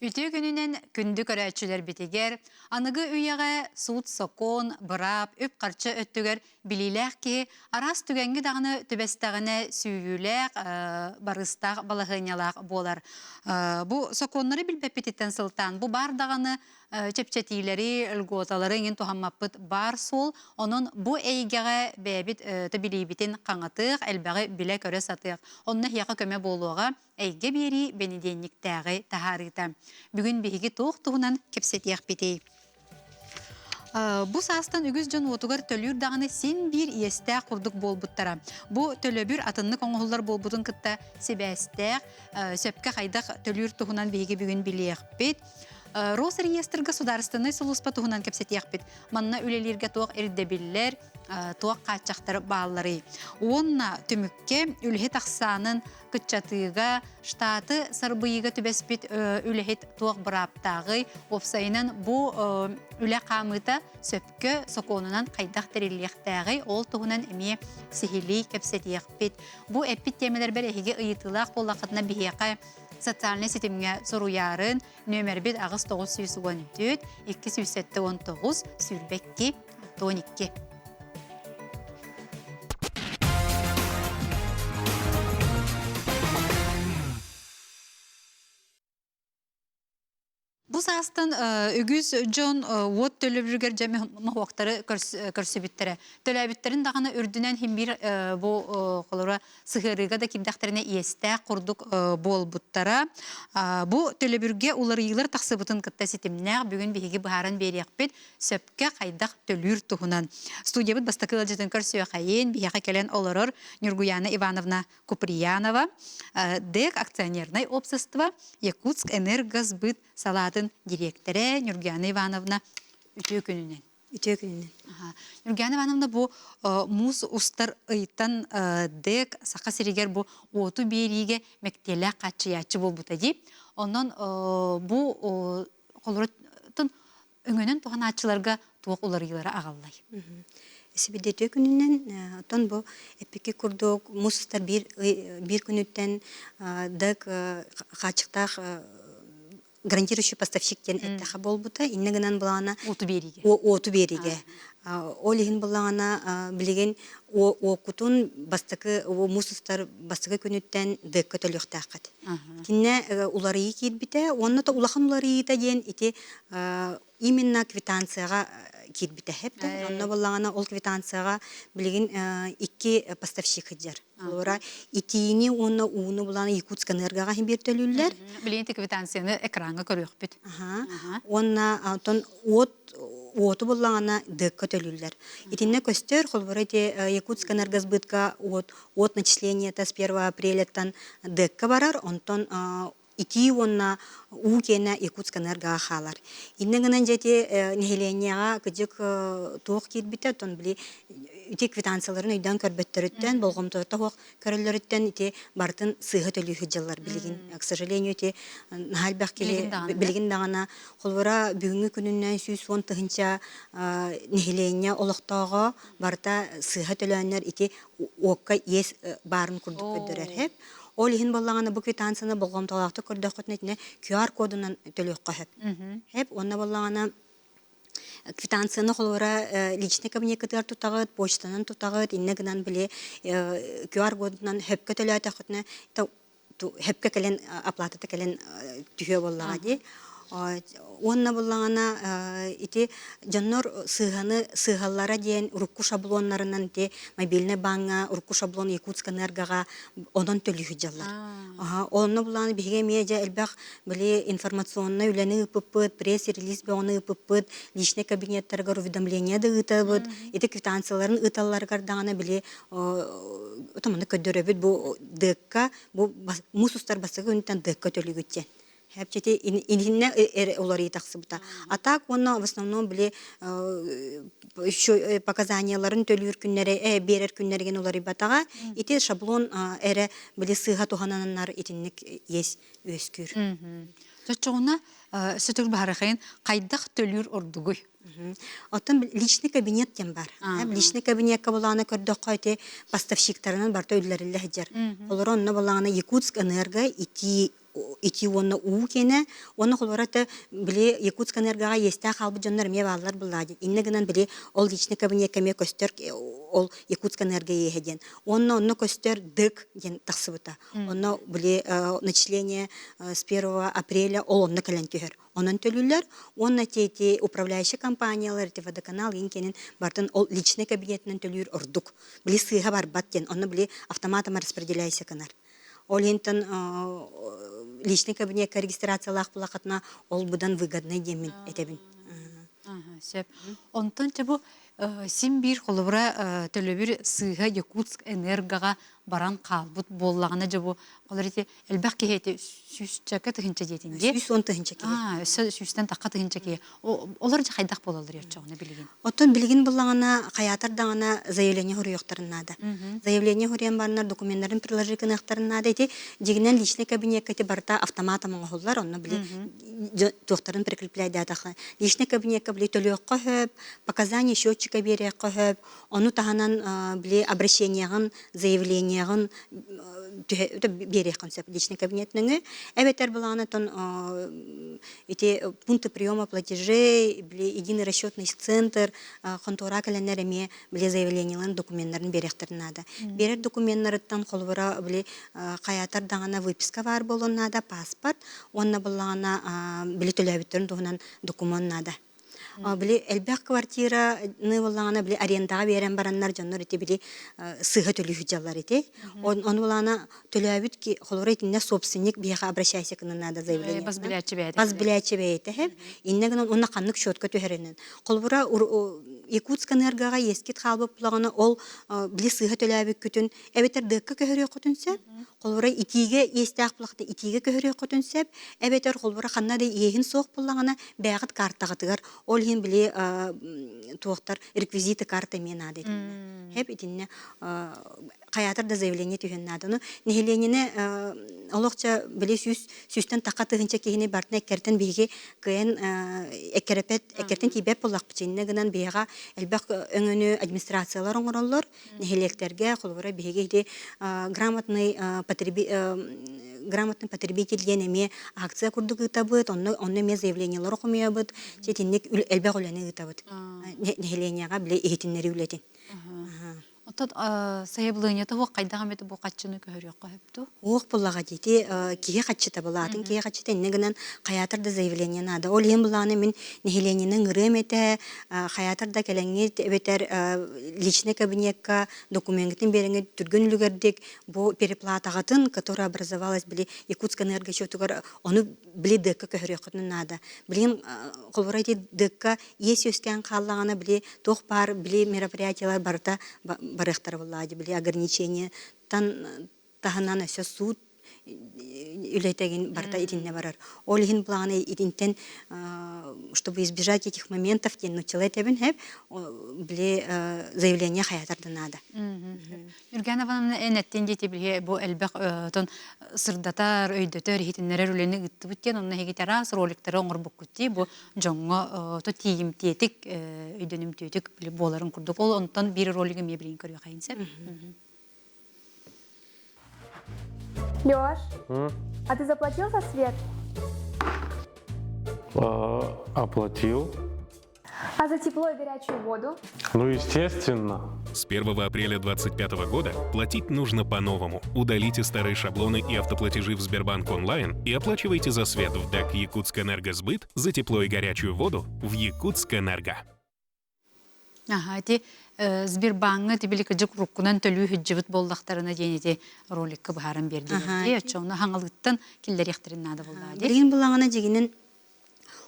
Үтө күнүнен күндү көрәчүлер битигер, анығы үйеге суут сокон, бырап, өп қарчы өттігер білиләк ки, арас түгенгі дағыны түбестағыны сүйіләк, барыстақ балығынялақ болар. Бу соконлары білбеппететтен сылтан, бу бар дағыны чепчетилери, ылготалары еңін тухаммаппыт бар сол, onun bu эйгеге бәбит төбилибитин қаңатық, әлбәғі біле көрі сатық. Онны яқы көмі болуға әйге бері бенеденниктәғі тахарыта. Бүгін бейгі тоқ туғынан кепсетияқ бетей. Бу састан үгіз жон отугар төлүр дағыны сен бір иесті құрдық болбуттара. Бу төлөбір атынны коңғылар болбутын кытта себәстәқ, сөпке қайдақ төлүр туғынан бейгі бүгін білеяқ бет. Росреестр государственный солуспа туғынан кепсетияқ бет. Манна үлелерге тоқ эрдебиллер, тоқ қатчақтары баллары. Онна түмікке үлхе тақсанын күтчатыға, штаты сарбыйыға түбеспет үлхе тоқ бұраптағы, опсайынан бұ үле қамыта сөпкі соконынан қайдақ тәреліқтәғі, ол туғынан әме сихили кепсетияқ бет. Бұ әппет темелер бір әйге ұйытылақ болақытына бейеқі социальный сетимге соруярын нөмер 1 ағыз 914 219 сүрбекке 12. Бу састан үгіз жон от төлөбүргер жаме махуактары көрсөбүттөрө. Төлөбүттерин даганы үрдүнөн химбир бу колора сыгырыга да кимдактерине иесте курдук болбуттара. Бу төлөбүрге улар йылар таксыбытын кытта ситимнәк бүгүн биги баарын берекпет сөпкө кайдак төлүр туһунан. Студиябыт бастакыла жетен көрсөй кайын бияка келен олорор Нюргуяна Ивановна Куприянова, ДЭК акционерное общество Якутск энергосбыт салатын директоры Нюргуяна Ивановна үтө күнүнен. Нюргуяна Ивановна бу муз устар ыйтан ДЭК сака сиригер бу оту бериге мектеле качыячы болбута дип. Ондан бу колоротун өңөнөн туган ачыларга туак улар йылары агаллай. Сибидете күнүнен тон бу эпике курдук мустар бир күнүттен ДЭК качыктак гарантирующий поставщиктен эттеха болбута иннегенен булана Оту бериге. Олигин булана билеген окутун бастакы мустар бастакы күнүттен ДЭК төлөктакат. Тинне улары китбите, онна та улахан улары та ден ити именно квитанцияга китбите хепте. Онна булана ол квитанцияга билеген икки поставщик хыджар. Олора итини онна уну булана Якутск энергага химбир төлүллер. Билген квитанцияны экранга көрөкпүт. Онна тон оту булана ДЭК төлүллер. Итинне көстөр холбора те Якутск энергосбытка от начисления с 1 апреля-тан ДЭК барар, онтон ити онна укена Якутск энерго халар. Иннегенен жете нехеленияга кыжык тоқ кирбите тон били ити квитанцияларын үйден көрбөттөрүттен болгомторта хок көрөллөрүттен ити бартын сыгы төлүхү жыллар билигин. К сожалению ити халбак келе билигин дагана холбора бүгүнкү күнүнөн 110 тыгынча нехеления олоктоого барта сыгы төлөнөр ити окка ес барын курдук көдөрөр хеп. Ол ихин боллағаны бұ квитанцияны болғам талақты көрді өтінетіне QR кодынан төлөк қағып. Хеп, онна боллағаны квитанцияны қолуыра личный кабинет тұтағыд, почтанын тұтағыд, иннегінен біле QR кодынан хөпке төлі атақытына хөпке кәлен аплатыты кәлен түйе боллаға де. Онна боллағана ити жаннор сыгаллара дейін урукку шаблонларынан те мобильный банга, урукку шаблон Якутск энергага онон төлүхү жаллар. Онна боллағана биге медиа элбах биле информационный үләні ыпыппыт, пресс-релиз беоны ыпыппыт, личный кабинеттерге уведомление да ытабыт, ити квитанцияларын ыталларгар дагана биле отоманы көддөрөбүт бу ДЭКка, бу мусустар басыгы үнтен ДЭКка төлүгүттен. Хәпчете инне улары тахсыбыта. А так онна в основном биле показанияларын төлүр күннәре, берер күннәрген улары батага, ите шаблон эре биле сыга тухананнар итинник ес өскүр. Жочоғына сөтір барықайын қайдақ төлүр ордугуй. Оттан личный кабинет тем бар. Личный кабинетка болана көрдөх қойте поставщиктарынан барта өйлерілі хеджер. Олар онна болана Якутск энерго ити ити онна уу кене, онна холората биле Якутск энергага есте халбы жоннар ме баллар буллади. Инне гынан биле ол личный кабинет кеме көстөр ол Якутск энергия ехеден. Онна көстөр дык ген тахсыбыта. Онна биле начисление с 1 апреля ол онна кален көхөр. Онан төлүлөр, онна тети управляющий компаниялар, те водоканал инкенин бартын ол личный кабинетинен төлүр ордук. Биле сыйга бар баттен, онна биле автоматом распределяйся канар. Ол интен личный кабинетка регистрациялах булакатна ол будан выгодный демин этебин. Сеп. Онтон чабу син бир холобра төлөбүр сыйга Якутск энергага баран калбут боллагына жабу колорите элбак кехете сүсчәкә тыгынча жетинде. Сүс он тыгынча кеге. Сүстән такка тыгынча ке. Олар жа хайдак болалар ячагына билген. Оттон билген буллагына хаятар дагына заявление хурыяктарыннада. Заявление хурыян барнар документларын приложи кынактарынада эти дигинен личный кабинетке те барта автоматом оңголлар, онны биле тоқтарын прикрепляйды атаха. Личный кабинетке биле төлөк көһөп, показания счетчика бере көһөп, оны таханан биле обращениягын, заявлениягын бере концепт личный кабинетнеңе. Эбетер буланы тон эти пункты приема платежей, биле единый расчетный центр, контора календареме биле заявленияларын документларын беректернада. Берер документларыттан холбора биле каятар дагана выписка бар болоннада, паспорт, онна буллагана биле төлөбүттөрүн тугунан документнада. Били элбек квартира нывылана били арендага берен бараннар жоннор ити били сыга төлүхү жаллар ити. Он булана төлөбүт ки холора итинне собственник бияга обращайся кыннада заявление. Баз билячи бейт. Баз билячи бейт хеп. Иннеген онна каннык счетка төһөрөнөн. Холора Якутск энергага ескит халбып булагана ол били сыга төлөбүт күтүн эбетер дыкка көһөрө котунсеп. Холора итиге естак булакта итиге көһөрө котунсеп, эбетер холора ханнада иехин соок булагана бягыт картагытыгар ол хин биле туохтар реквизиты карта мен адет. Хеп итинне каятар да заявление түһөннады. Ну нехеленене олокча биле сүстен такка тыгынча кехине бартына эккертен биге кыен эккерепет тибеп булак бичинне гынан бияга элбак өңөнү администрациялар оңороллор нехелектерге холбора биге де грамотный потребитель денеме акция курдук ытабыт, онны ме заявлениялар окумуябыт, четинник элбак үлени ытабыт. Нехеленияга биле эхитиннери үлетин. Отот саyablığınya da kaydağı meti bu kaçını görüyor kahiptu. Оқ бұлаға дейті, кеге қатшыта бұлатын, кеге қатшыта енегінен қаятырда заявление нады. Ол ең бұланы мен нехеленінің ұрым еті, қаятырда кәліңет, өбетер личный кабинетка документін беріңе түрген үлгердік, бұл переплатағатын, который образовалась, білі Якутск энергосчетугар, оны білі дыққа көріе құтын нады. Білін қолбырайты дыққа ес өскен қалағаны білі тоқ бар, білі мероприятиялар барыта барықтар болады, білі ограничение таханан өсө суд үлетеген барта итинне барар. Ол хин планы итинтен, чтобы избежать этих моментов, кен начала тебен хеп, биле заявление хаятарды надо. Юрганованың энеттен дети биле бу элбек тон сырдатар өйдөтөр хитиннерер үлени гытты бүткен, онна хегитарас роликтері оңыр буккутти, бу жоңго то тиим тиетик өйдөнүм түйетик биле боларын курдук. Ол онтан бир ролиги мебилин көрүyor кайынсеп. Лёш, а ты заплатил за свет? Оплатил. А за тепло и горячую воду? Ну, естественно. С 1 апреля 2025 года платить нужно по-новому. Удалите старые шаблоны и автоплатежи в Сбербанк онлайн и оплачивайте за свет в ДЭК Якутскэнергосбыт, за тепло и горячую воду в Якутскэнерго. Ага, эти Сбербанкы тибилик жик руккунан төлүү хүджибит болдактарына денети роликка бахаран берди. Ачоны хаңалыттан киллер яхтырын нады болду. Билин булаңана дегенин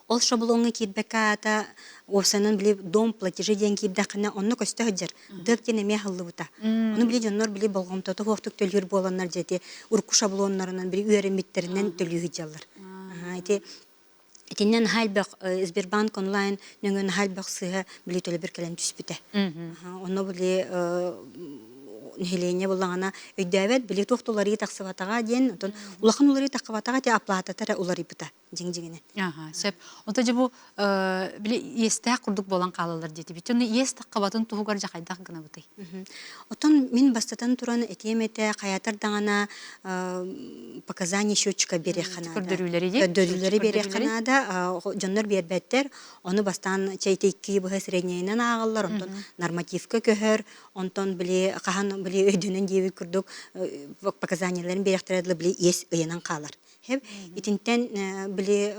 ол шаблонга кирбеката осанын биле дом платежи ден кирдакына онны көстө хөҗөр. Дык тене мехыллы бута. Оны биле жоннор биле болгомтото хоктук төлүр болоннар жети урку шаблоннарынан бири үйрөнмиттеринен төлүү хүҗалар. Эти Этинен хальбак Сбербанк онлайн нөңөн хальбак сыга биле төлө бир келен түспүтэ. Оны биле нехелене булгана өйдөбөт биле токтолары таксыбатага ден улахан улары такыбатага те оплата тара улары бута жиң-жиңинен. Ага, сөп. Онта же бу биле естә курдук болан калалар дети. Бит уну естә кабатын тугар жакайдак гына бутай. Отон мен бастатан туран этемете каятар дагана показания счетчика береханада. Көрдөрүләре ди. Көрдөрүләре береханада жоннор бербеттер. Оны бастан чайтекки бу среднейнен агаллар, онтон нормативка көһөр, онтон биле кахан биле өйдөнөн дебит курдук показанияларын берехтередле биле ес ыянан калар. Хеп итинтен биле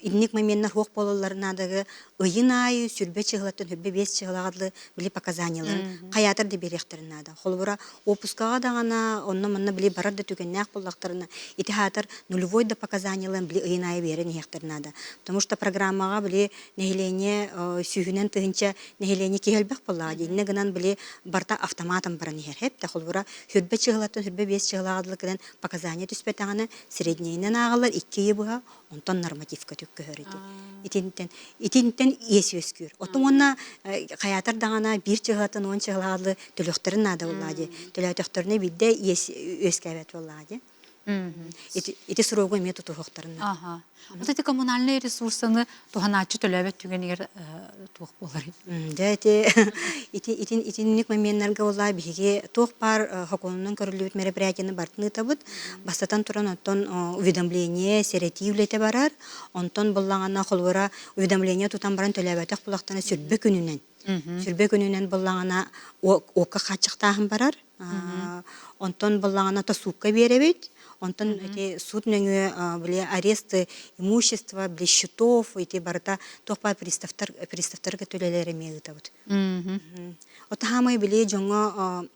инник моментнар хок бололарынадагы ыйын айы сүрбе чыгылатын хүрбе бес чыгылагадлы били показанияларын каятыр да берехтеринада. Холбура опускага дагана онна манна били барар да түгеннак боллактарына ити хатыр нулевой да показанияларын били ыйын айы берен эхтеринада. Потому что программага били нехилене сүйүнен тыгынча нехилене киhelбек боллага. Инне гынан били барта автоматом баран хеп да холбура хүрбе чыгылатын хүрбе бес чыгылагадлы кылан показания түспетаганы среднейнен агалар 2 буга онтон нормативка көһөрөтү. Итинтен есөскүр. Отоңна каятар дагана бир чыгатын 10 чыгылады төлөктөрүн ада буллади. Төлөктөрүнө бидде өскәбет буллади. Ити сурогой метод хохтарын. Ага. Вот эти коммунальные ресурсы туханачы төлөбөт түгенигер тух болар. Да итинник моментнарга улай биге тух бар хокунун көрүлүп мероприятияны бартны табыт. Бастатан туран оттон уведомление серетивлете барар. Онтон буллагана холбора уведомление тутан баран төлөбөтөк булактаны сүрбө күнүнөн. Сүрбө күнүнөн буллагана окка качыктагын барар. Онтон буллагана та сукка беребит. Онтон эти суд нөңө биле аресты имущества, биле счетов, эти барта топа приставтарга төлөлөрү мегитабыт. Ота хамай биле жоңо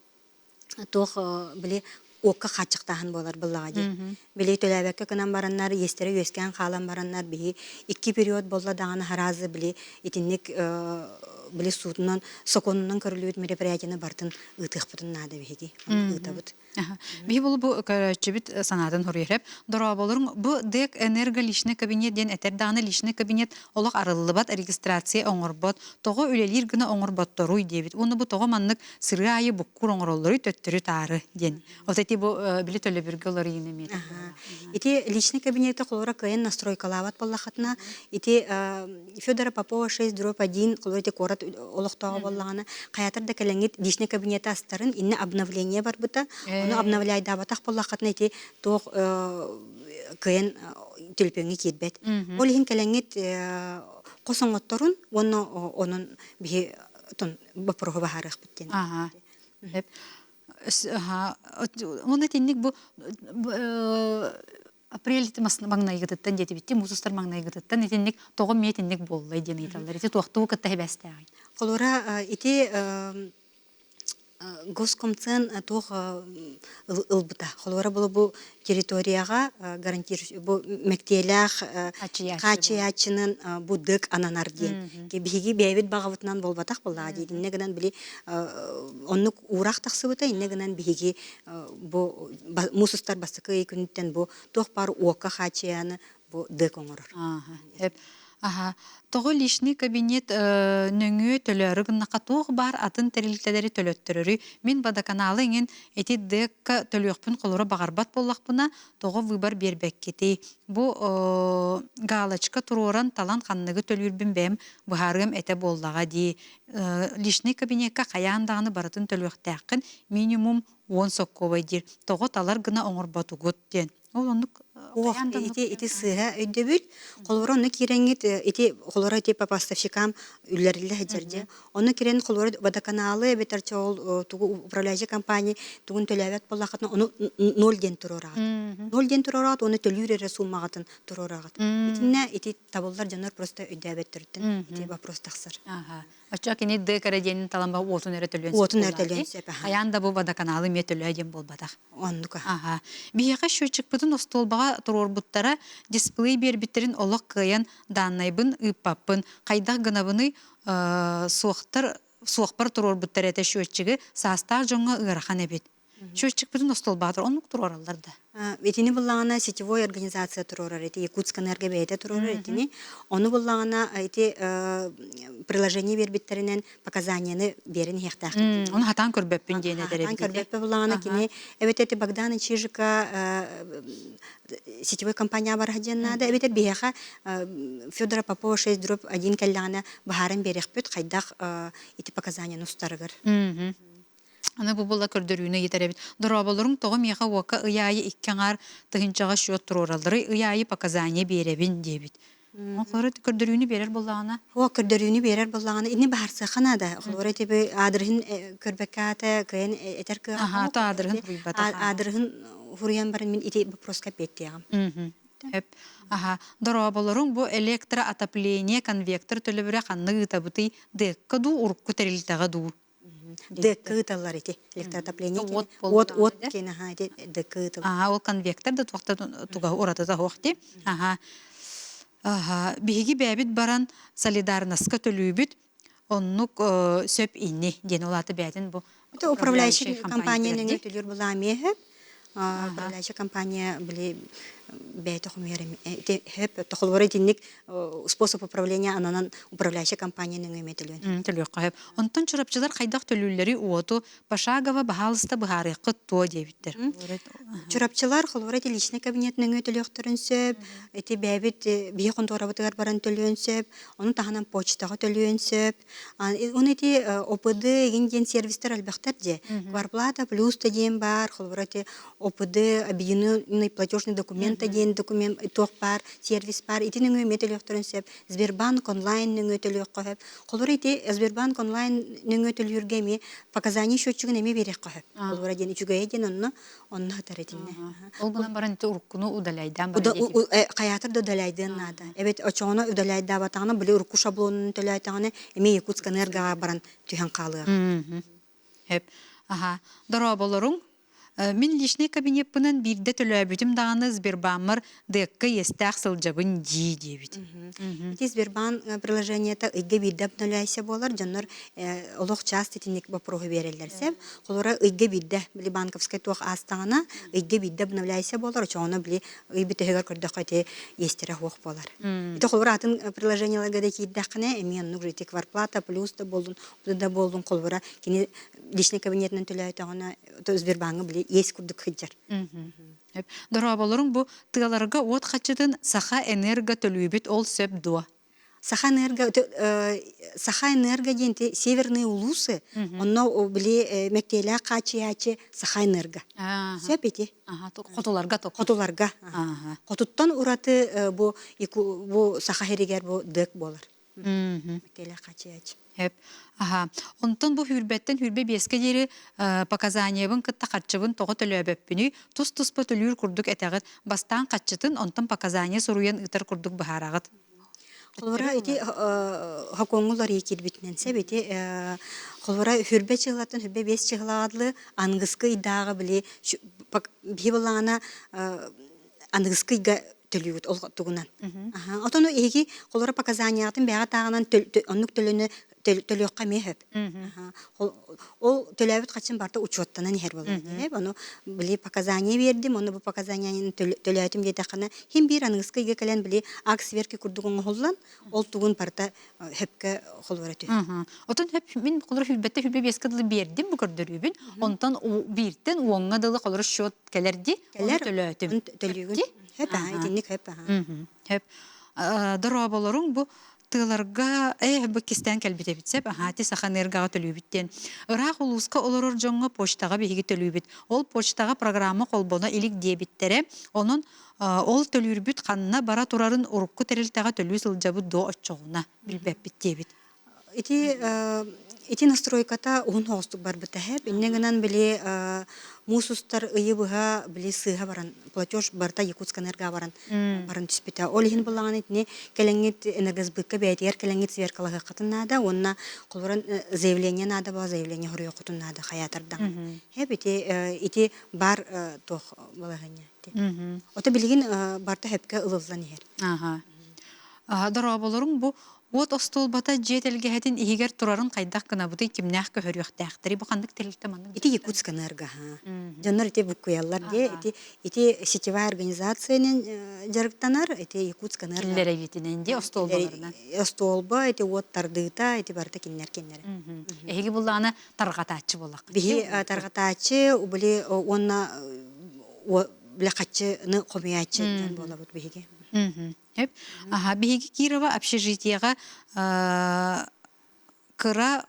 тох биле окка качыктаган болар буллагади. Биле төлөбөккө кынан бараннар, естере өскөн калан бараннар бии 2 период болла даганы харазы биле итинник биле судунан соконунан көрүлүп мероприятияны бартын ытыхпытын нада биги. Ытабыт. Би бул бу көрөчүбүт санатын хорьереп дора болуруң бу дек энерго личный кабинет ден этер даганы личный кабинет олак арыллыбат регистрация оңорбот того үлелир гына оңорботтору дебит уну бу того маннык сыры айы буккур оңороллору төттөрү тары ден вот эти бу биле төлө биргелер ине Ити личный кабинетте колора кайын настройкалават боллахатна ити Федора Попова 6/1 колорите корат олохтоо боллагана каятыр да келеңит личный кабинетте астарын инне обновление бар бута оны обновляй да батак боллахатна ити тох кайын төлпөңү кирбет ол хин келеңит косоңотторун онун бии тон бапрога бахарык биттен оны тинник бу апрель маңнайгытыттан дети битти мусустар маңнайгытыттан тинник тогом метинник боллай ден айталар ити туактуу кытта бестагай колора ити Госкомцен тох ылбыта. Холора булу бу территорияга гарантирующий бу мектелях качыячынын бу дык ананар ден. Ки биги бейбит багыбытынан болбатак булла дейди. Негенен били оннук урак таксыбыта, негенен биги бу мусустар басыкы күнүттен бу тох бар ока качыяны бу дык оңорор. Ага. Того личный кабинет нөңө төлөрү гыннака туг бар атын терилтелери төлөттөрү. Мен бада каналы ingen эти декка төлөкпүн колора багарбат боллакпына того выбор бербек кети. Бу галочка туроран талан канныгы төлүрбүн бем бахарым эте боллага ди. Личный кабинетка каяндаганы баратын төлөктәккин минимум 10 соккобай дир. Того талар гына оңорбатугут ден. Ол ондук ити сыга өйдөбүт колора оны киреңит ити колора типа поставщикам үлләрилле хәҗәрдә оны кирен колора водоканалы бетерче ол тугу управляющий компания тугун төләбәт боллакытны оны 0 ден турорат 0 ден турорат оны төлүрәре суммагатын турорат итинне ити табыллар жанар просто өйдөбөт төртен ити вопрос таксыр Ачак ини декараден таланба отун эре төлөн. Отун эре төлөн сепа. Аянда бу водоканалы метөлөден болбадак. Оннука. Ага. Бияга счетчик бутун остолбага турор буттара дисплей бербиттерин олок кыян даннайбын ыппаппын. Кайда гынабыны суактар турор буттара эте счетчиги саста жоңга ырахан эбит. Чөччик бүтін остол бағдар, онлық тұраралар да. Этини буллагана сетевой организация турорар, эти Якутск энерго бейте турорар этини. Оны буллагана эти приложение бербиттеринен показанияны берин хехтах. Оны хатан көрбөппін дейіне Ан көрбөппе буллагана кини. Эбет эти Богдана Чижика сетевой компания бар хаджаннада. Эбет бияха Федора Попова 6/1 каллана бахарын берекпет хайдах эти показания нустарыгар. Аны бу була көрдөрүүнө етеребит. Дорабаларың тоғы меха уака ыяйы иккеңар тыгынчаға шуот туроралдары ыяйы показания беребин дебит. Оклары көрдөрүүнү берер буллагана. О көрдөрүүнү берер буллагана. Инне баарсы ханада. Олора тебе адрын көрбекката кыен этеркы. Аха, та адрын хуйбата. Адрын хурян барын мен ити вопроска петтиягам. Хеп. Аха, дорабаларың бу электроотопление конвектор төлөбүрө канны табыты декка ду урукку терилтага ду. Деккыталар эти электроотопление. Вот кена ха эти деккытал. Ага, ол конвектор да туакта туга урата да хоқти. Ага, биги бәбит баран солидарностька төлүбүт. Оннук сөп инни ден олаты бәдин бу. Это управляющая компания неңе төлөр була мехеп. Управляющая компания били бәйті хумерем. Хеп тохолвары динник способ управления ананан управляющая компания неңе метелен. Төлөк кайып. Онтон чурапчылар кайдак төлүлләри уоту пашагова бахалыста бахары кытто дебиттер. Чурапчылар холвары личный кабинет неңе төлөктөрүн сөп, эти бәбит бие конторабытыгар баран төлөн сөп, оны таханан почтага төлөн сөп. Оны эти ОПД ген сервистер албактар же. Кварплата плюс таден бар, холвары ОПД объединенный платежный документ таден документ тох бар, сервис бар. Эти неңе метелөктөрүн сөп, Сбербанк онлайн неңе төлөк кайып. Холвары эти Сбербанк онлайн неңе төлөргеме показания счетчигин эме берек кайып. Холвары ден үчүгөй ден онна хатаретинне. Ол гынан баран уруккуну удалайдан бар. Каятыр да удалайдан нада. Эбет очоно удалайда батагына биле урукку шаблонун төлөйтагына эме Якутск энергога баран түйөн калыгы. Хеп. Аха. Дорабаларың Мен личный кабинет пынан бирде төлөбүтүм даганы Сбербанк ДК естак сылжабын ди дебит. Сбербанк приложениета ыйга бирде төлөйсө болор, жоннор олох часть тетиник бопрогу берелерсе, колора ыйга бирде били банковский тох астагына ыйга бирде төлөйсө болор, чоно били ыйбитегер көрдөкөтө естере хок болор. Ите колора атын приложенияларга да кийдакне эмен нугритик кварплата плюс да болдун колора кини личный кабинетинен төлөйтөгөнө Сбербанк били есть курдук хыджар. Дорабаларың бу тыгаларга от хачытын саха энерго төлөбүт ол сөп дуа. Саха энерго денти северные улусы, онно били мектеле качыячы саха энерго. Сөп эти. Котуларга. Котуттан ураты бу саха херигер бу дөк болар. Мектеле качыячы. Хеп. Аха. Онтон бу хүрбеттен хүрбе беске дери показаниябын кытта катчыбын того төлөбөппүнү тус-тус төлүр курдук этегет бастан катчытын онтон показания соруян ытар курдук бахарагат. Холора эти хакоңулар екирбитнен себети холора хүрбе чыгылатын хүрбе бес чыгыладлы ангыскы идага биле бибалана ангыскыга төлүбүт ол тугунан. Отону эги холора показаниятын бага тагынан оннук төлөнү төлөккө мехеп. Ол төлөбүт качын барда учеттанан хер болот. Ону били показания бердим, ону бу показанияны төлөтүм дейдакана хим бир аңыскыга келен били ак сверки курдугун холлан, ол тугун барда хепке холора тө. Отон хеп мен колор хүлбетте хүлбе бескадылы бердим бу көрдөрүбүн. Онтон биртен уаңга дылы колор счет келерди, төлөтүм. Төлөгүн. Хеп, айтынник хеп. Хеп. Дорабаларың бу тыларга бу кистен келбите битсеп, ти саха энергога төлөбүттен. Ырак улуска олорор жоңго почтага биги төлөбүт. Ол почтага программа колбона илик дебиттере, онун ол төлөрбүт канына бара турарын урукку терилтага төлүү сылжабы до оччогуна билбеппит дебит. Эти настройката он хостук бар битәһәп, иннегеннән биле мусустар ыйыбыга биле сыга баран, платеж барта Якутск энерго баран түспетә. Ол һин булган итне келеңгет энергосбытка бәйтер келеңгет сверкалага катыннада, онна кулран заявление надо было, заявление хөрөй кутуннада хаятырдан. Һәп ите бар тох булагыня. Ота билген барта һәпкә ылылдан һәр. Дорабаларың бу Вот остолбата жетелгеһетин игер турарын кайдак кына бутый кимнах көрүөхтәхтери бу кандык телилте маннык. Ити Якутск энерго, Жаннар ити букуяллар де, ити сетевая организацияның жарыктанар, ити Якутск энерго. Киллере битинен де остолбаларынан. Остолба, ити оттардыта, ити барта киннер. Эһиги булланы таргатаачы болак. Бихи таргатаачы, убли онна бляхачыны комиячы бола бут бихиги. Хеп. Аха, биһиги Кирова общежитиега кыра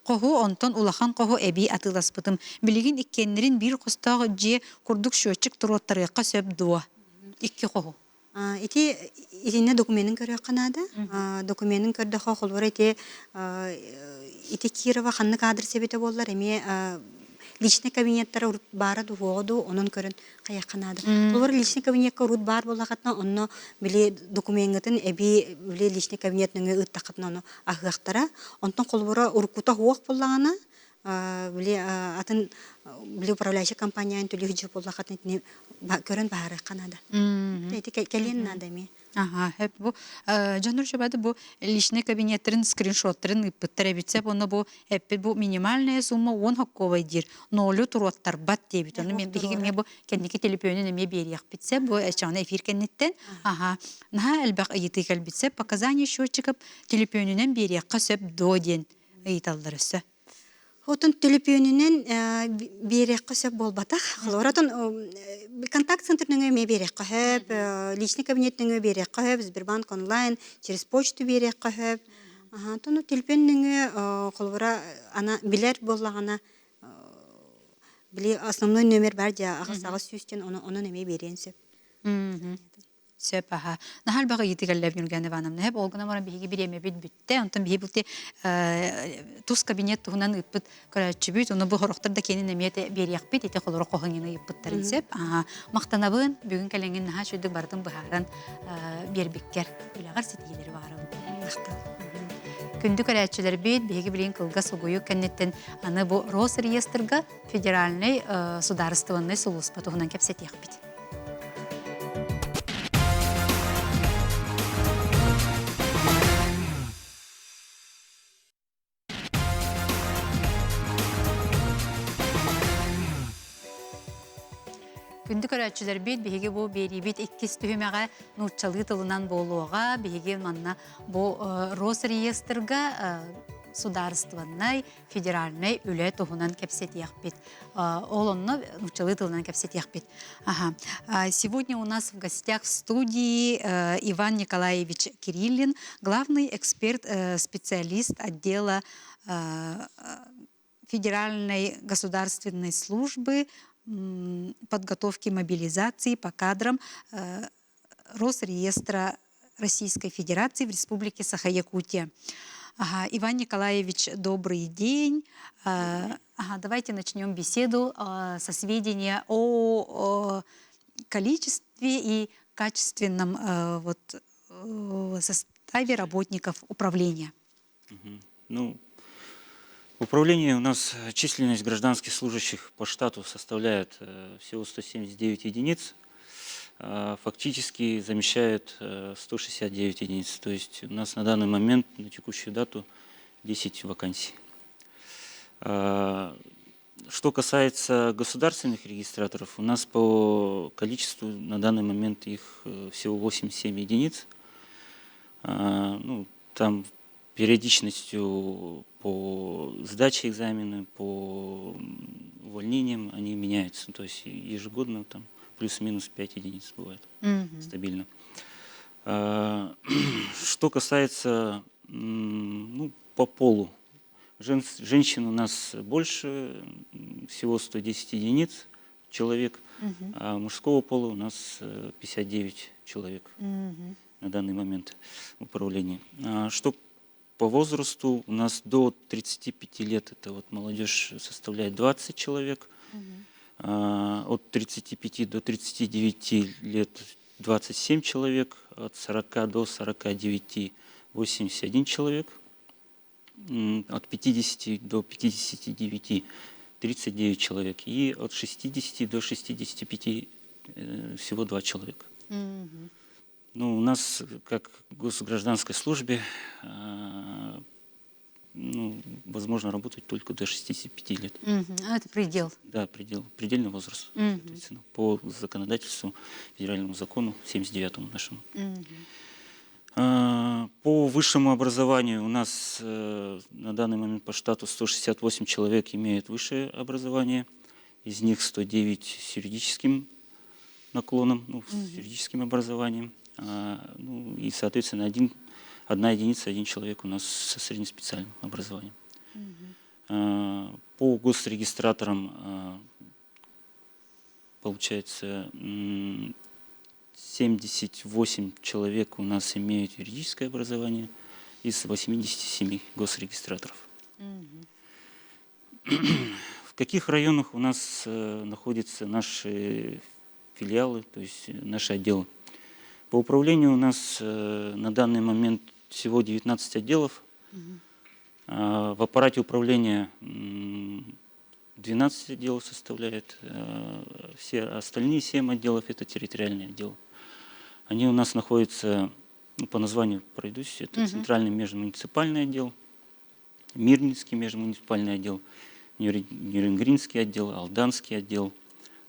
коху онтон улахан коху эби атыласпытым. Билигин иккеннерин бир костагы же курдук счетчик туроттарыга сөп дуа. Икки коху. Итинне документин көрө канада. Документин көрдө холбор ити Кирова ханнык адрес себете боллар. Эми личный кабинеттер урут бара дуоду, онон көрөн кая канада. Олар личный кабинетке урут бар болакатна, онно биле документин эби биле личный кабинетнің ыттакатна ону ахыактара, онтон колбора уркута хуак боллагана, биле атын биле управляющий компаниян төлөжү болакатна көрөн бары канада. Эти келен надами. Ага, хеп бу жанур шабады бу личный кабинеттерин скриншоттерин ыппыттар эбитсе, оны бу эппи бу минимальная сумма 10 хакковай дир. Нолу туроттар бат дебит. Оны мен биһиги мне бу кендики телефонун эме бериях битсе, бу эчаны эфир кеннеттен. Ага, наха элбак ыйты келбитсе, показания счетчиков телефонунан бериях касып доден ыйталдырысы. Отын телефонунан берек кысып болбатах. Оратон контакт центрныңы ме берек кыһып, личный кабинетныңы берек кыһып, Сбербанк онлайн через почту берек кыһып. Ага, тону телефонныңы колбора ана билер боллагана били основной номер бар да, агысагы сүстен оны неме беренсеп. Сөп аха. Нахал бага йитигәлләп йөргәне ванамны. Хәп олгына мара биһиге биреме бит битте. Онтан биһи булты тус кабинет туһунан ыппыт көрәчү бит. Оны бу хорохтар да кенин немете берияк бит. Ите холоро кохыңны ыппыттарын сөп. Аха. Мактанабын бүгүн кәләнген наха шүдүк бардым бахаран бербиккер. Үләгәр сетиләре бары. Күндү көрәчүләр бит биһиге билен кылга сугую кеннеттен аны бу Росреестрга федеральный сударственный служба туһунан кепсетиях бит. Күндү көрәчүләр бит биһиге бу берибит 2 төһүмәгә нуччалы тылынан болуга биһиге манна бу Росреестрга сударственный федеральный үле туһунан кепсетиях бит. Олонно нуччалы тылынан кепсетиях бит. Ага. Сегодня у нас в гостях в студии Иван Николаевич Кириллин, главный эксперт, специалист отдела Федеральной государственной службы подготовки мобилизации по кадрам Росреестра Российской Федерации в Республике Саха-Якутия. Ага, Иван Николаевич, добрый день. Ага, давайте начнем беседу со сведения о количестве и качественном составе работников управления. Ну, в управлении у нас численность гражданских служащих по штату составляет всего 179 единиц, фактически замещает 169 единиц. То есть у нас на данный момент, на текущую дату, 10 вакансий. Что касается государственных регистраторов, у нас по количеству на данный момент их всего 87 единиц. Ну, там периодичностью по сдаче экзамена, по увольнениям они меняются. То есть ежегодно там плюс-минус 5 единиц бывает стабильно. Что касается по полу, женщин у нас больше, всего 110 единиц человек, а мужского пола у нас 59 человек на данный момент в управлении. Что по возрасту у нас до 35 лет, это вот молодежь составляет 20 человек, от 35 до 39 лет 27 человек, от 40 до 49 81 человек, от 50 до 59 39 человек и от 60 до 65 всего 2 человека. Ну, у нас, как в госгражданской службе, ну, возможно работать только до 65 лет. Это предел. Да, предельный возраст, соответственно, по законодательству, федеральному закону, 79-му нашему. По высшему образованию у нас на данный момент по штату 168 человек имеют высшее образование, из них 109 с юридическим наклоном, ну, с юридическим образованием, ну, и, соответственно, одна единица, один человек у нас со среднеспециальным образованием. По госрегистраторам получается 78 человек у нас имеют юридическое образование из 87 госрегистраторов. В каких районах у нас находятся наши филиалы, то есть наши отделы? По управлению у нас на данный момент всего 19 отделов. В аппарате управления 12 отделов составляет. Все остальные 7 отделов – это территориальные отделы. Они у нас находятся, ну, по названию пройдусь, это Центральный межмуниципальный отдел, Мирнинский межмуниципальный отдел, Нюрнбергский отдел, Алданский отдел,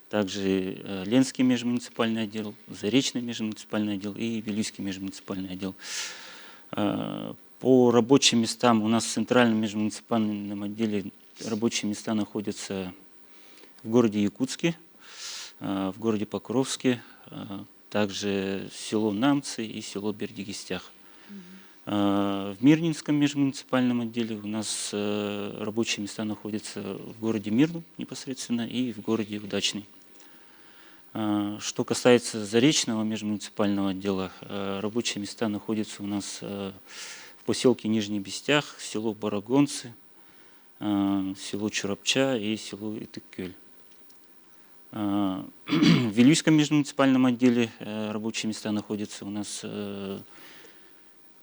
также Ленский межмуниципальный отдел, Заречный межмуниципальный отдел и Вилюйский межмуниципальный отдел. По рабочим местам у нас в Центральном межмуниципальном отделе рабочие места находятся в городе Якутске, в городе Покровске, также село Намцы и село Бердигистях. В Мирнинском межмуниципальном отделе у нас рабочие места находятся в городе Мирном непосредственно и в городе Удачный. Что касается Заречного межмуниципального отдела, рабочие места находятся у нас в поселке Нижний Бестях, село Барагонцы, село Чурапча и село Итыккёль. В Вилюйском межмуниципальном отделе рабочие места находятся у нас в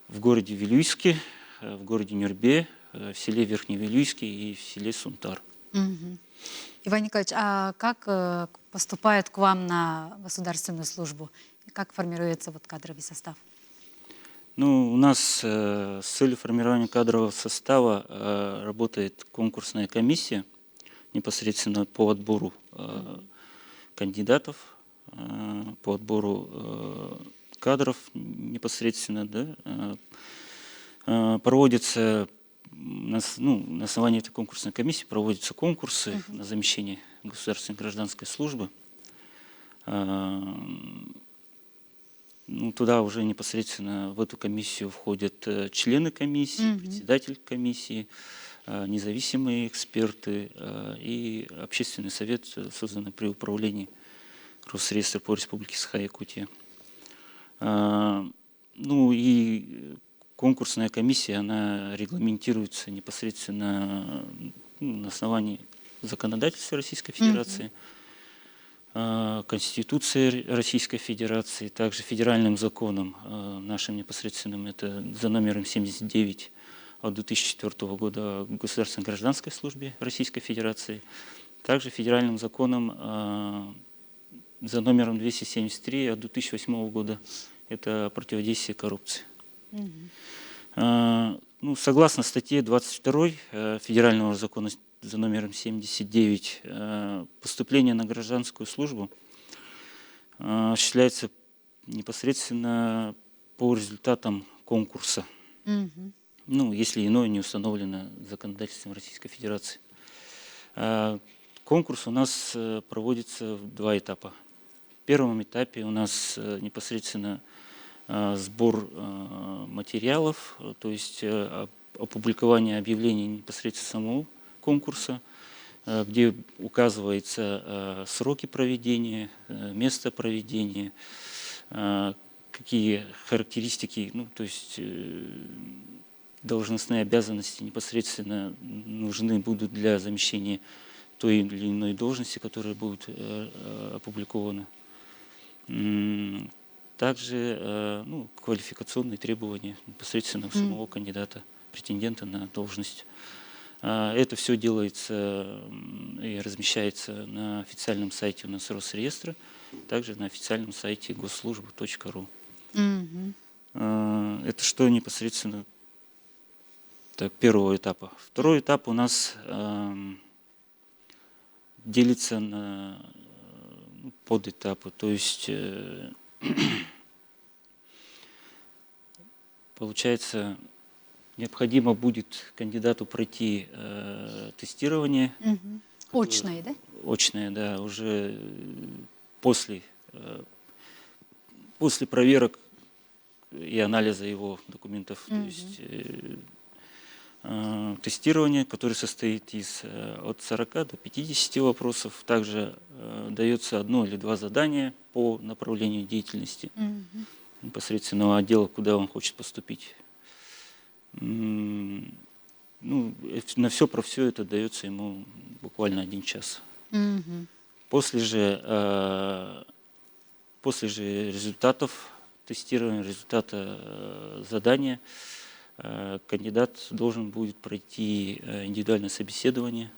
городе Вилюйске, в городе Нюрбе, в селе Верхневилюйске и в селе Сунтар. Иван Николаевич, а как поступают к вам на государственную службу? Как формируется вот кадровый состав? Ну, у нас с целью формирования кадрового состава работает конкурсная комиссия непосредственно по отбору кандидатов, по отбору кадров непосредственно, да, проводится на основании этой конкурсной комиссии проводятся конкурсы на замещение государственной гражданской службы. Ну, туда уже непосредственно в эту комиссию входят члены комиссии, председатель комиссии, независимые эксперты и общественный совет, созданный при управлении Росреестра по Республике Саха-Якутия. Ну и конкурсная комиссия, она регламентируется непосредственно на основании законодательства Российской Федерации, Конституции Российской Федерации, также федеральным законом нашим непосредственным, это за номером 79 от 2004 года о государственной гражданской службе Российской Федерации, также федеральным законом за номером 273 от 2008 года, это о противодействии коррупции. Ну, согласно статье 22 федерального закона за номером 79, поступление на гражданскую службу осуществляется непосредственно по результатам конкурса, ну, если иное не установлено законодательством Российской Федерации. Конкурс у нас проводится в 2 этапа. В первом этапе у нас непосредственно сбор материалов, то есть опубликование объявлений непосредственно самого конкурса, где указываются сроки проведения, место проведения, какие характеристики, ну, то есть должностные обязанности непосредственно нужны будут для замещения той или иной должности, которая будет опубликована. Также ну, квалификационные требования непосредственно самого кандидата, претендента на должность. Это все делается и размещается на официальном сайте у нас Росреестра, также на официальном сайте госслужбы.ру. Мгм. Это что непосредственно так, первого этапа. Второй этап у нас делится на подэтапы. То есть получается, необходимо будет кандидату пройти тестирование Мгм. Очные, да? очное, да, уже после, после проверок и анализа его документов. То есть тестирование, которое состоит из от 40 до 50 вопросов. Также дается одно или два задания по направлению деятельности Мгм. непосредственного отдела, куда он хочет поступить. Ну, на все про все это дается ему буквально 1 час. Мгм. После же результатов тестирования, результата задания, кандидат должен будет пройти индивидуальное собеседование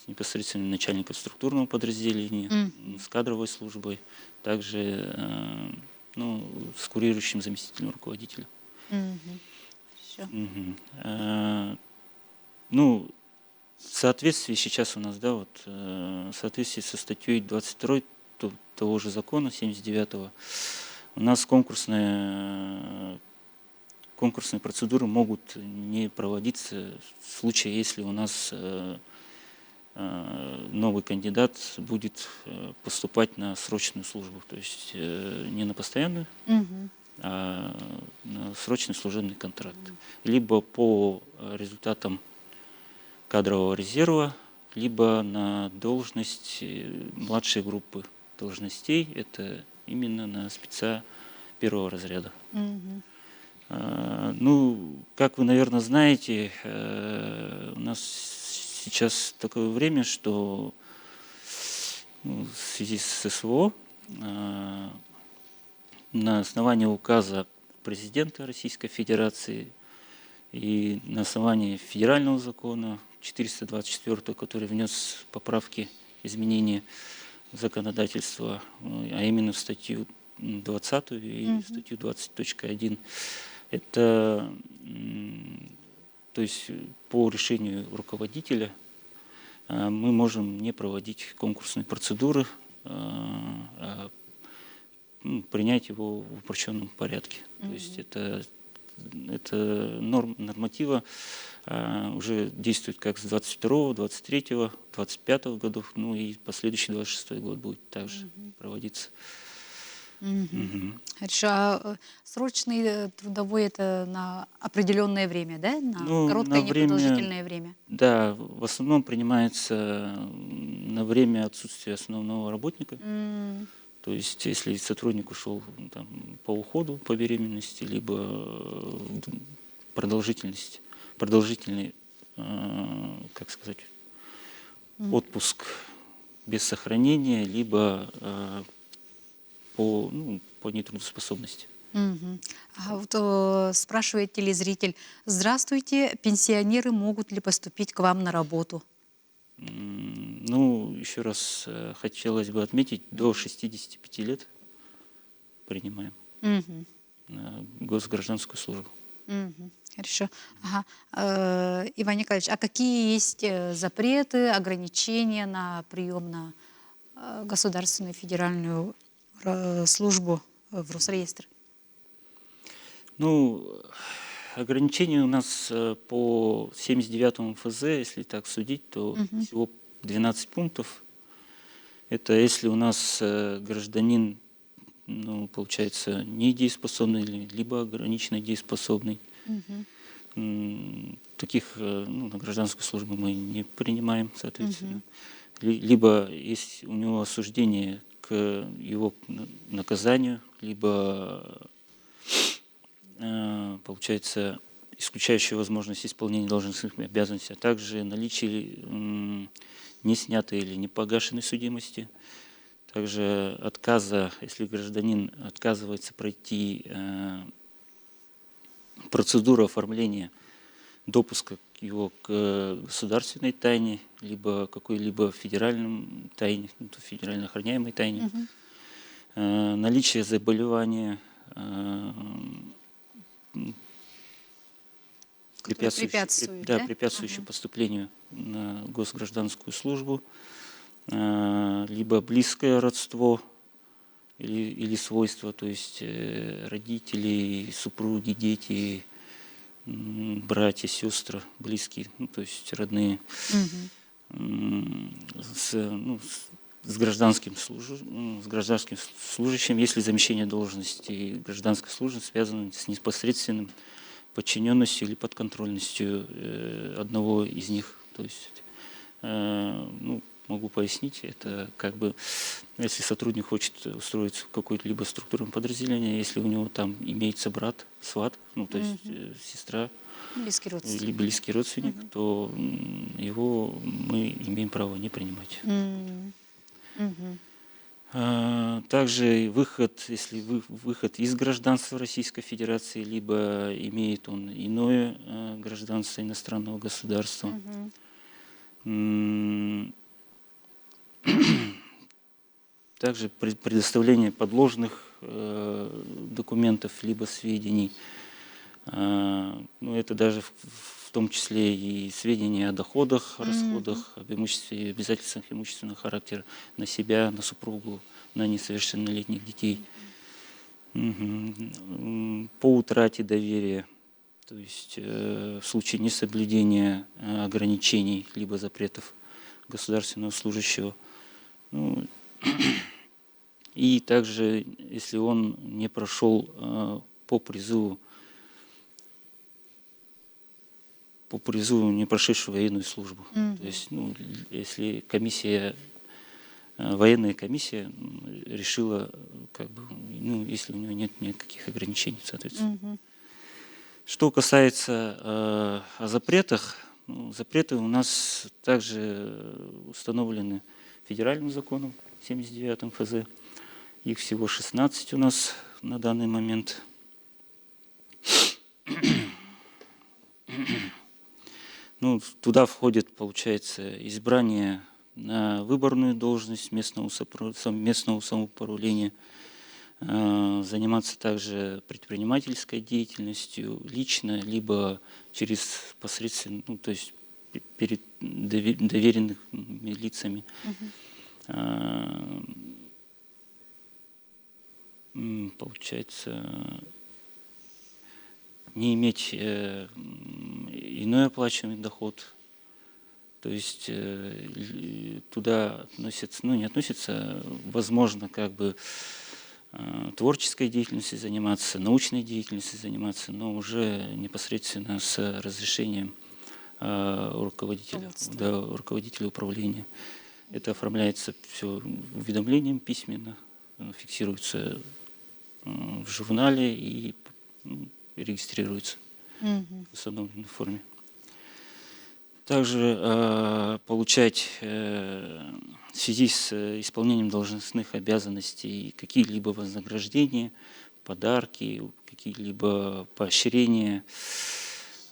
с непосредственным начальником структурного подразделения, с кадровой службой, также ну, с курирующим заместителем руководителя. Мгм. Хорошо. Ну, в соответствии сейчас у нас, да, вот, в соответствии со статьей 22 того же закона 79-го, у нас конкурсные процедуры могут не проводиться в случае, если у нас новый кандидат будет поступать на срочную службу, то есть не на постоянную, Мгм. а на срочный служебный контракт. Либо по результатам кадрового резерва, либо на должность младшей группы должностей, это именно на спеца первого разряда. Мгм. Ну, как вы, наверное, знаете, у нас сейчас такое время, что ну, в связи с СВО на основании указа президента Российской Федерации и на основании федерального закона 424, который внес поправки, изменения в законодательство, а именно в статью 20 и статью 20.1, это, то есть по решению руководителя мы можем не проводить конкурсные процедуры, а принять его в упрощенном порядке. То есть это норматива уже действует как с 22, 23, 25 годов, ну и последующий 26 год будет также проводиться. Хорошо. А срочный трудовой это на определенное время, да? На Ну, короткое, на время, непродолжительное время? да, в основном принимается на время отсутствия основного работника. То есть, если сотрудник ушел там, по уходу, по беременности, либо продолжительный, как сказать, отпуск без сохранения, либо по нетрудоспособности. Мгм. А вот спрашивает телезритель: здравствуйте, пенсионеры могут ли поступить к вам на работу? Ну, еще раз хотелось бы отметить, до 65 лет принимаем Мгм. на госгражданскую службу. Мгм. Хорошо. Ага. Иван Николаевич, а какие есть запреты, ограничения на прием на государственную федеральную службу в Росреестр? Ну, ограничения у нас по 79-му ФЗ, если так судить, то всего 12 пунктов. Это если у нас гражданин, ну, получается, недееспособный, либо ограниченно дееспособный. Таких ну, на гражданскую службу мы не принимаем, соответственно. Либо есть у него осуждение к его наказанию, либо получается исключающая возможность исполнения должностных обязанностей, а также наличие не снятой или не погашенной судимости, также отказа, если гражданин отказывается пройти процедуру оформления допуска его к государственной тайне, либо какой-либо федеральной тайне, федерально охраняемой тайне, наличие заболевания, препятствуют, да? препятствующие поступлению на госгражданскую службу, либо близкое родство или свойства, то есть родители, супруги, дети, братья, сестры, близкие, ну, то есть родные, с гражданским служащим, если замещение должности гражданской службы связано с непосредственным подчиненностью или подконтрольностью одного из них. То есть, могу пояснить, это как бы, если сотрудник хочет устроиться в какое-либо структурное подразделение, если у него там имеется брат, сват, ну, то есть сестра, Близкий родственник. или близкий родственник, то его мы имеем право не принимать. Также выход, если выход из гражданства Российской Федерации, либо имеет он иное гражданство иностранного государства. Также предоставление подложных документов либо сведений. Ну, это даже в том числе и сведения о доходах, расходах, об имуществе, обязательствах имущественного характера на себя, на супругу, на несовершеннолетних детей. По утрате доверия, то есть в случае несоблюдения ограничений либо запретов государственного служащего. Ну, и также, если он не прошел по призыву, не прошедшую военную службу. То есть, ну, если военная комиссия решила, как бы, ну, если у него нет никаких ограничений, соответственно. Что касается о запретах, ну, запреты у нас также установлены федеральным законом 79-м ФЗ. Их всего 16 у нас на данный момент. Ну, туда входит, получается, избрание на выборную должность местного самоуправления, заниматься также предпринимательской деятельностью лично, либо через посредственно, ну, то есть перед доверенными лицами. Получается, не иметь иной оплачиваемый доход, то есть туда относятся, ну, не относятся, возможно, как бы творческой деятельностью заниматься, научной деятельностью заниматься, но уже непосредственно с разрешением руководителя управления. Это оформляется все уведомлением письменно, фиксируется в журнале и регистрируется в установленной форме. Также получать в связи с исполнением должностных обязанностей какие-либо вознаграждения, подарки, какие-либо поощрения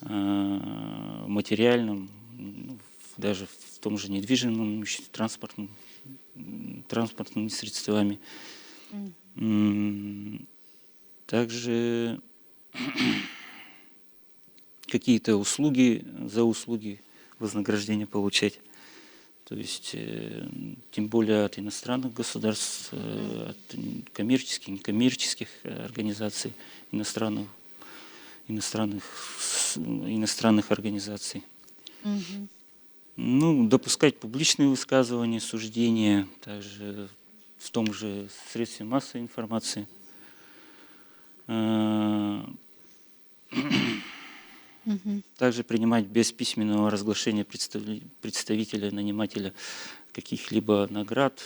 материальным, даже в том же недвижимом имуществе, транспортными средствами. Также какие-то услуги, за услуги вознаграждения получать. То есть, тем более от иностранных государств, от коммерческих, некоммерческих организаций, иностранных организаций. Ну, допускать публичные высказывания, суждения, также в том же средстве массовой информации. Также принимать без письменного разглашения представителя, нанимателя каких-либо наград,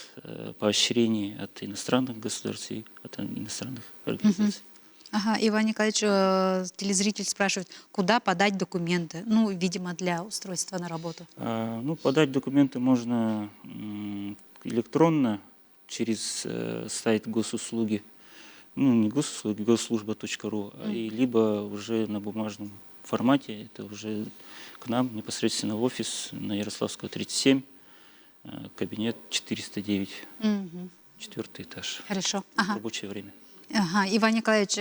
поощрений от иностранных государств и от иностранных организаций. Ага, Иван Николаевич, телезритель спрашивает, куда подать документы? Ну, видимо, для устройства на работу. Ну, подать документы можно электронно через сайт госуслуги, ну, не госуслуги, госслужба.ру, либо уже на бумажном формате, это уже к нам непосредственно в офис на Ярославского 37, кабинет 409, 4-й этаж. Хорошо. В рабочее время. Ага, Иван Николаевич,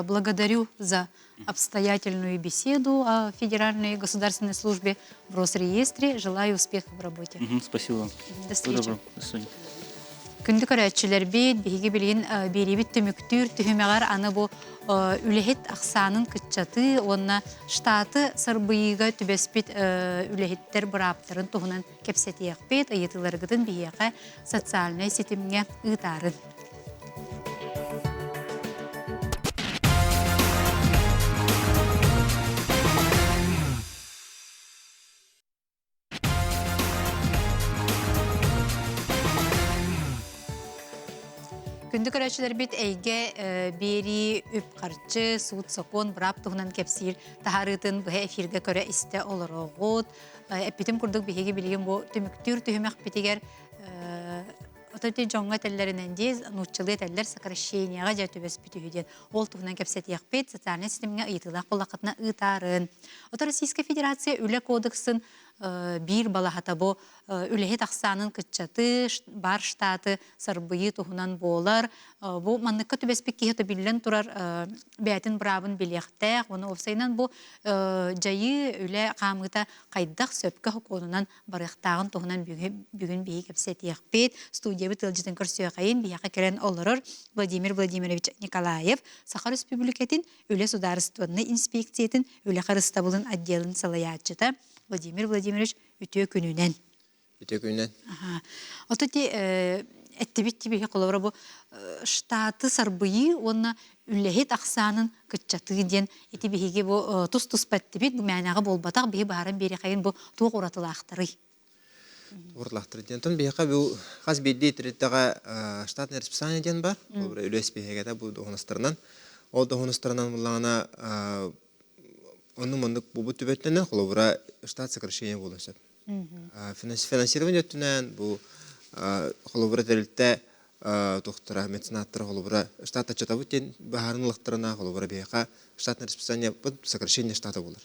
благодарю за обстоятельную беседу о Федеральной государственной службе в Росреестре. Желаю успехов в работе. Спасибо вам. До Всего встречи. доброго. До свидания. Күнді көрәтшілер бейт, бейгі білген беребет түміктүр, түхімеғар аны бұл үлехет ақсанын күтчаты, онына штаты сырбыйыға түбеспет үлехеттер бұраптырын тұғынан кепсеті еқпет, айетыларғыдың бейеға социальный сетімге ұйтарын. Күнді көрәтшілер бет әйге бері үп қарчы, суыт соқон, бұрап тұғынан кепсір, тахарытын бұға эфирге көрі істі олар оғыт. Әппетім күрдік бігеге білген бұл түміктүр түхімек бетегер Ототы жоңға тәлләрінен дез, нұтчылы тәлләр сокращенияға жа төбес бүтігіден. Ол тұғынан кәпсет яқпет, социальный системіне ұйтылақ болақытына ұйтарын. Оты Российская Федерация үлі кодексын bir balahata bu ülehet aksanın kıtçatı bar ştatı sarbıyı tuhunan bolar bu manlıkka tübespek ki bilen turar beytin brabın bilekte onu ofsaynan bu jayı üle qamıta qaydak söpke hukukundan barıqtağın tuhunan bugün beyi kepset yakpet studiya bitılcıdan kürsüye kayın biyaqa keren olurur Vladimir Vladimirovich Nikolayev Sakha Respublikatin üle sudarıstvanı inspeksiyetin üle qarıstabılın addelin salayatçıda Vladimir Vladimirovich ütüye gününen. Ütüye gününen. Oto de ettibit gibi qolavra bu ştatı sarbıyı ona üllehet aksanın kıtçatı diyen eti bihige bu tuz pattibit bu managa bolbataq bihi baharan beri qayın bu tuğ uratılaqtırı. Uratılaqtırı diyen ton bihaqa bu qaz bildi tiritdaga ştatın расписание diyen bar. Bu üles bihige bu doğunastırından. O doğunastırından bullağına onun manduk bu tübetenden qolavra штат сокращение боласып. Финансирование өттінен бұл қолыбыра тәрілтті тоқтыра меценаттыра қолыбыра штат отчетабы тен бағарынлықтырына қолыбыра бейқа штатный расписание бұл сокращение штаты болыр.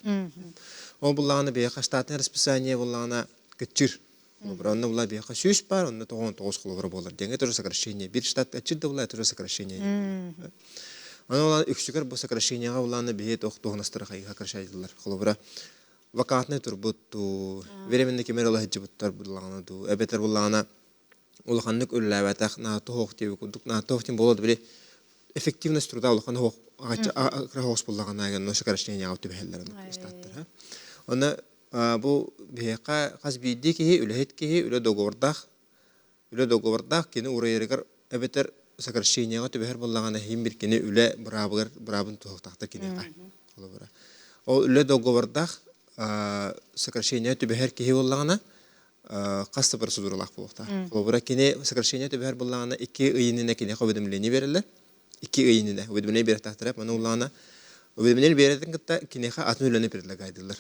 Ол бұлағына бейқа штатный расписание бұлағына күтчір. Онны бұла бейқа сүйіс бар, онны 99 қолыбыра болыр. Денге тоже сокращение. Bir штат отчетді бұла, тоже сокращение. Оны оланы үксігер бұл сокращениеға бұлағына бейет оқтуғынастыры қайға қаршайдылар. Қолыбыра вакантный турбутту, временный кемер хеджибуттар буллагана ду, эбетер буллагана улаханнык үлләвәтәк на тохок тиби кудук на тохтин болады биле эффективность труда улахан хок агача буллагана ген нош сокращение авты бехелләрен статтар. Оны бу бехка каз бидди ки үләһет ки үлә договордах кини урайыргар эбетер сокращениега төбәр буллагана һим бир кини үлә брабын тохтакта кини ка. Ол үлә договордах сокращение төбәр ки буллагана касты процедуралар булыкта. Колбура кини сокращение төбәр буллагана 2 ыйынына кини хәбәдемләне берәләр. 2 ыйынына хәбәдемләне бер тахтырап, моны буллагана хәбәдемләне берәдән китә кини ха атны үләне предлагайдылар.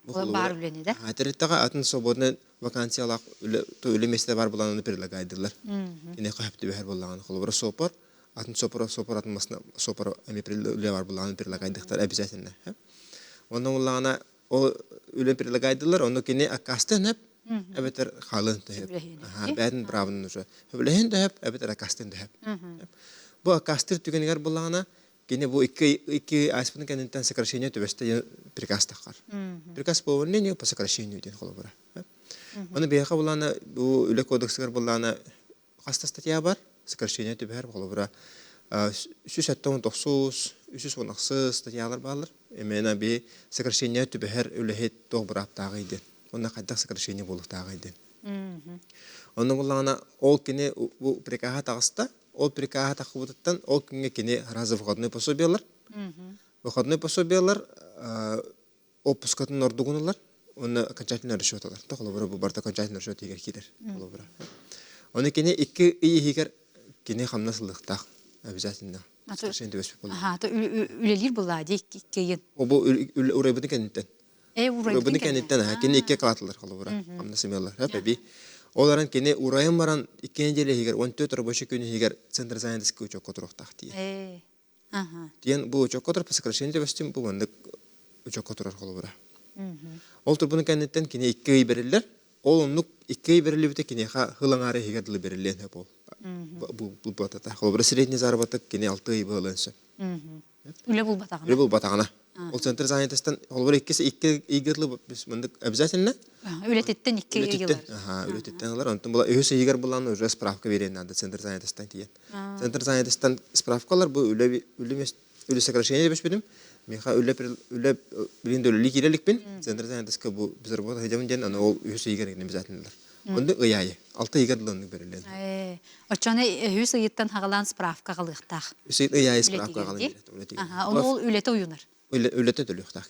Бұл бар үләне дә. Хәтәрәттәгә атны свободны вакансиялар үле месте бар булганны предлагайдылар. Кини ха хәбәт төбәр буллагана колбура сопор, атны сопор атны масна сопор әме предлагай бар булганны предлагайдыктар обязательно. Оны буллагана o öyle предлагайдылар, onu kini akasten hep ebeter halın hep. Ben bravın nuşu. Öblehin de hep ebeter akasten de hep. Bu akastir tükenler bulana kini bu iki aspının kendinden сокращение tübeste prikaz takar. Prikaz bu ne yok сокращение diye kolabora. Onu beyaka bulana bu öyle kodeksler bulana hasta statya var. Сокращение tüber kolabora. 390 316 statyalar bağlar. Emena bir сокращение tüber öyle doğbraптагы иде. Onda кайдак сокращение болуктагы иде. Onu bulana ol kini bu prikaha tağısta, ol prikaha tağıbıttan ol kini kini razı входной пособиялар. Входной пособиялар отпускатын ордугуналар. Onu окончательный расчёталар. Тохлобра bu барта окончательный расчёт егер кидер. Холобра. Onu kini 2 iyi егер kini хамнасылыктак обязательно. Ага, то үлелер була дейк кейін. O bu urayбыны кенеттен. Urayбыны кенеттен, kini 2 кылатылар холобра. Хамнасымалар. Хәпби. Оларын kini урайым баран 2 неделе егер 14 рабочий күн егер центр занятости учок котуруктак дие. Ага. Диен bu учок котур по сокращению төбөстүм bu мындык учок котурар холобра. Ол турбуны кенеттен kini 2 ай берилер. Ол онлук 2 ай берилибите kini хылаңары егер диле берилен хеп ол. бұл батата. Холбара средний заработок кене 6 ай болынсы. Үле бул батагына. Үле бұл батағана. Ол центр занятостан холбара иккесе 2 игерлы біз мындык обязательно. Үлететтен 2 Үлететтен. йыллар. Ага, үлететтен алар. Онтон була өйсө игер буланы уже справка берен надо центр занятостан тиен. Центр занятостан справкалар бу үле сокращение деп бедим. Меха үле билинде үле киреликпин. Центр занятостка бу біз работа хедемин ден аны ол өйсө игер обязательно. Онда ыяй. 6 игерлыны берилен. Очоны хүс ыйыттан хагалан справка калыктак. Үсейт ыяй справка калын берет. Ага, ол үлете уюнар. Үлете төлөктак.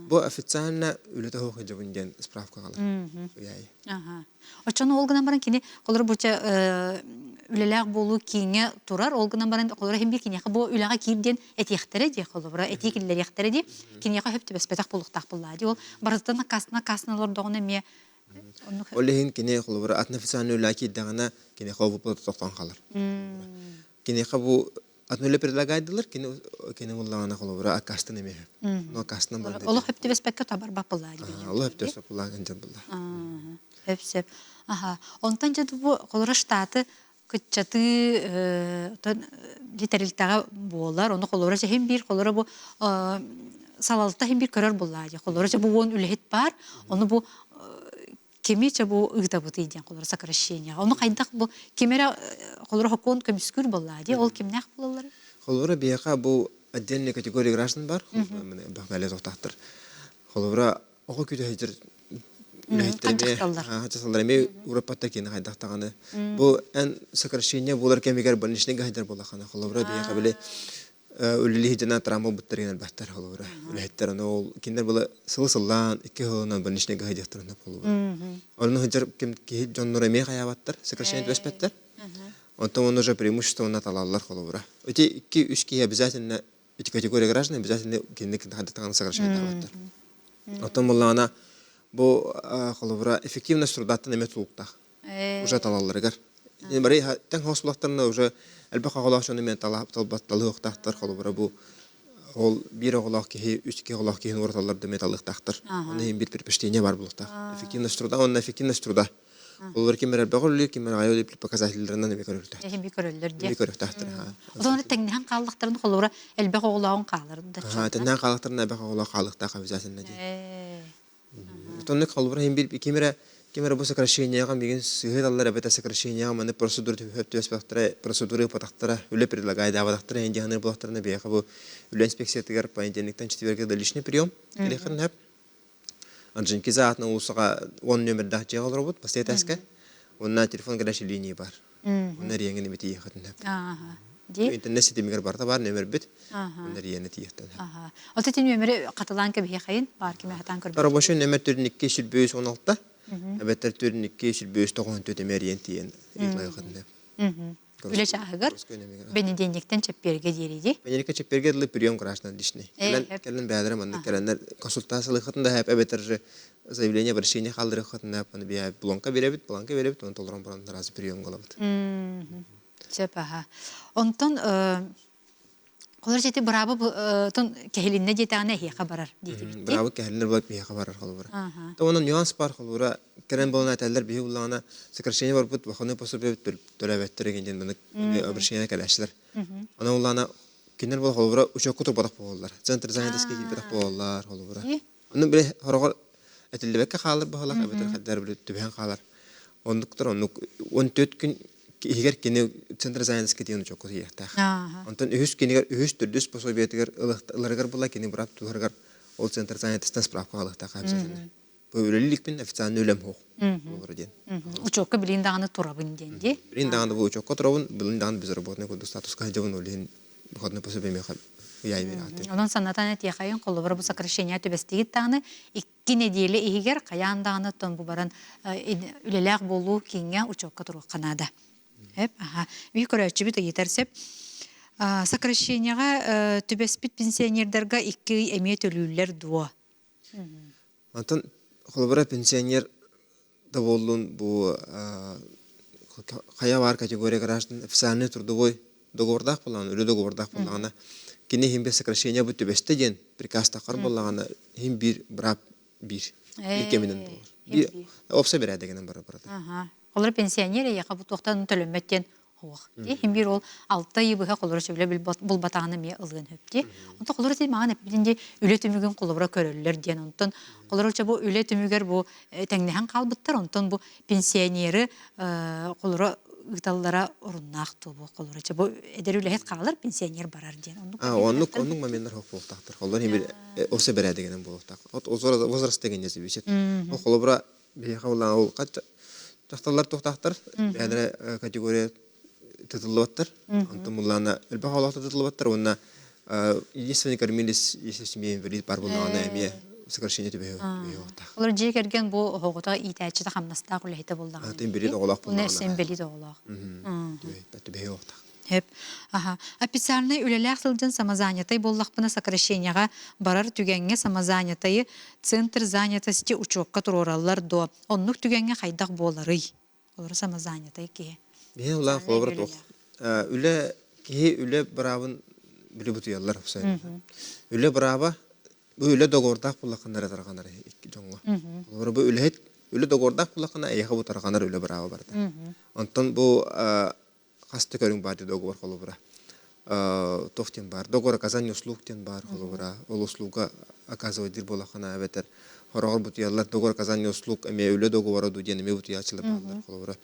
Бу официально үлете хок жабын ден справка калын. Ыяй. Ага. Очоны ол гынан баран кини колор буча үлеләк болу кине турар, ол гынан баран колор хем бир кине бу үләгә кирден этихтере ди колор, этикиллер яхтере ди. Кине хөптө беспетак булуктак буллады. Ол барытын касналар догына ме Олехин кине холбара атнафисаны үләки дагына кине хобу токтон калыр. Кине хабу атнуле предлагайдылар, кине муллагана холбара акастын эме. Но акастын бар. Ол хөптө беспекке табар бап буллады. Алла хөптө сапулаган жан булла. Хөпсеп. Ага. Онтан жады бу колор штаты кытчаты литерилтага болар, оны колор хем бир колор бу салалта хем бир көрөр буллады. Колор бу он үлехет бар, оны бу кемече бу ыгда бу тийден колор сокращение. Оны кайдак бу кемера колор хокон көмүскүр буллады. Ол кимнак булалар? Холбара бияка бу отдельный категория граждан бар. Менә бахмале токтактыр. Холбара ого күтө хәҗер Хачасаларами Европата кені қайдақтағаны. Бұл ән сокращение болар кемегер больничныйға хайдар болақаны. Холовра бияқа біле өлілі хиджана травма бұттарынан бәттар холовра. Өліхеттер оны ол кендер болы сылы-сыллан 2 ғылынан больничныйға хайдақтарына холовра. Олының хиджар кемки жоннура мей қаябаттар, сокращение төспәттер. Онтан оны уже преимущественно талалар холовра. Өте 2-3 кей обязательно, эти категории граждан обязательно кендер хайдақтағаны сокращение табаттар. Онтан болағана бу холовра эффективность трудаттан эме тулуктах. Уже талалларыгар. Бары тен хосулактарына уже албака голашыны мен талбатталыктактар холовра бу ол бир оголак ки 3 ки оголак ки орталарда металлыктактар. Аны бир предпочтение бар булуктах. Эффективность труда, он эффективность труда. Олар кимер багылы кимер айыл дип показательлеринен эме көрүлтә. Эми көрөллөр ди. Эме көрүктактар. Озоны теңнән калдыктарын холовра элбек оголагын калырды. Теннән калыктарына бага оголак калыкта обязательно ди. Тонны холовра бир кимер бу сокращениега биген сыгыллар абета сокращениега маны процедура төспәктәре процедура патактара үле предлагай да патактара инде аны булактарына бияка бу үле инспекция тигәр понедельниктан четвергә да личный прием келехен хәп анжинки заатны улсага 10 номерда җыгыл робот пастетаска онна телефон граш линия бар онна реңгә нибети яхатын хәп Ага. Ди. интернет сетемигер барда бар номер бит онна реңгә тиехтен Ага. Отетин өмөрү катылан ке бихайын бар кеме хатан көрбөт. Арабашы номер 4216 Әбәттер түрін 294 темерien тиен иглайгында. Үле чагыр. Бенедиктен чепперге дириди. Бенедикт чепперге диле прием граждан личный. Келен бәдәре манда келеннәр консультациялы хатында һәп әбәттер заявление обращение халдыры хатында аны бия бланка беребит, аны толыран баран разы прием кылабыт. Чепаха. Онтон колор жети брабы тон кехилинне жетәне хи хабарар диди. Брабы кехилинне булып бия хабарар халыгы. Тонун нюанс бар халыгы. Керен болна тәлләр бии булгана сокращение бар бут ваханы пособие төләбәттер генден моны обращение кәләшләр. Аны уллана кинер бул халыгы учак кутуп барак булалар. Центр занятоске килеп булалар халыгы. Аны биле харагы әтелбәккә халыр баһалар әбәтер хәдәр биле төбән халар. Ондуктыр аны 14 көн егер кине центр занятоске тиен учак куту яхта. Антон үз кинегер үз төрдүс пособие тигер ылыгар була кине брап тугар ол центр занятостан справка алыкта кайсызны. Böylelikpin официальный өлем хок. Учокка билиндаганы турабын денди. Билиндаганы бу учокка турабын, билиндаганы без работный коду статуска жабын олен выходный пособие меха яй берат. Онон санатан эти хайын колу бар бу сокращение төбестиги таны 2 неделе игер каяндаганы тон бу баран үлелек болуу кинге учокка туру канада. Хеп, аха. Би көрөчү бит етерсеп сокращениега төбеспит пенсионердерге 2 эмет өлүлөр дуо. Антон холбара пенсионер да болдун бу кая бар категория граждан официальный трудовой договордак булган, үлө договордак булганы кине химбе сокращение бу төбесте ден приказ такыр булганы хим бир брап бир икеминен булыр. Бир опса бере дегенен бар. Ага. Олар пенсионер яка бу тохтан төлөмөттен хуак. Хим бир ол 6 йыбыга колор сөйлө бул батаганы ме ылгын хөпти. Онта колор сей маған эпидинде үле түмүгүн колобра көрөллөр ден онтон колорча бу үле түмүгөр бу теңнехан калбыттар онтон бу пенсионери колора ыталлара уруннаак тобу колорча бу эдер үлехет калар пенсионер барар ден. Оннук моменттер хок болуктактыр. Колор хим осе бере дегенен болуктак. От возраст деген нерсе бишет. Ол колобра бияка улан ол кача тахталар тохтактыр. Бәдре категория тытылбаттыр. Антон муллана элбе халакта тытылбаттыр. Онна единственный кормились, если семья инвалид бар булганы эме сокращение тебе так. Олар жек эрген бу хогота итәче хамнаста кулехте булдаган. Тем берет оголак булганы. Нерсен белит оголак. Тебе так. Хеп. Аха. Официальный үлеләк сылдын самозанятый боллакпына сокращениега барар түгәнгә самозанятый центр занятости учокка турораллар до. Оннук түгәнгә хайдак болары. Олар самозанятый ки. Мен улан колобра тох. Үле ки үле бравын биле бутуяллар хусай. Үле брава бу үле догордак булакандар таргандар жоңго. Колобра бу үле догордак булакана аяга бу таргандар үле брава барда. Антон бу хасты көрүң барды догор колобра. Тохтен бар. Догор оказание услугтен бар колобра. Ол услуга оказывать булакана ветер. Хорогор бутуяллар догор оказание услуг эме үле договора дуден эме бутуячылар бар колобра.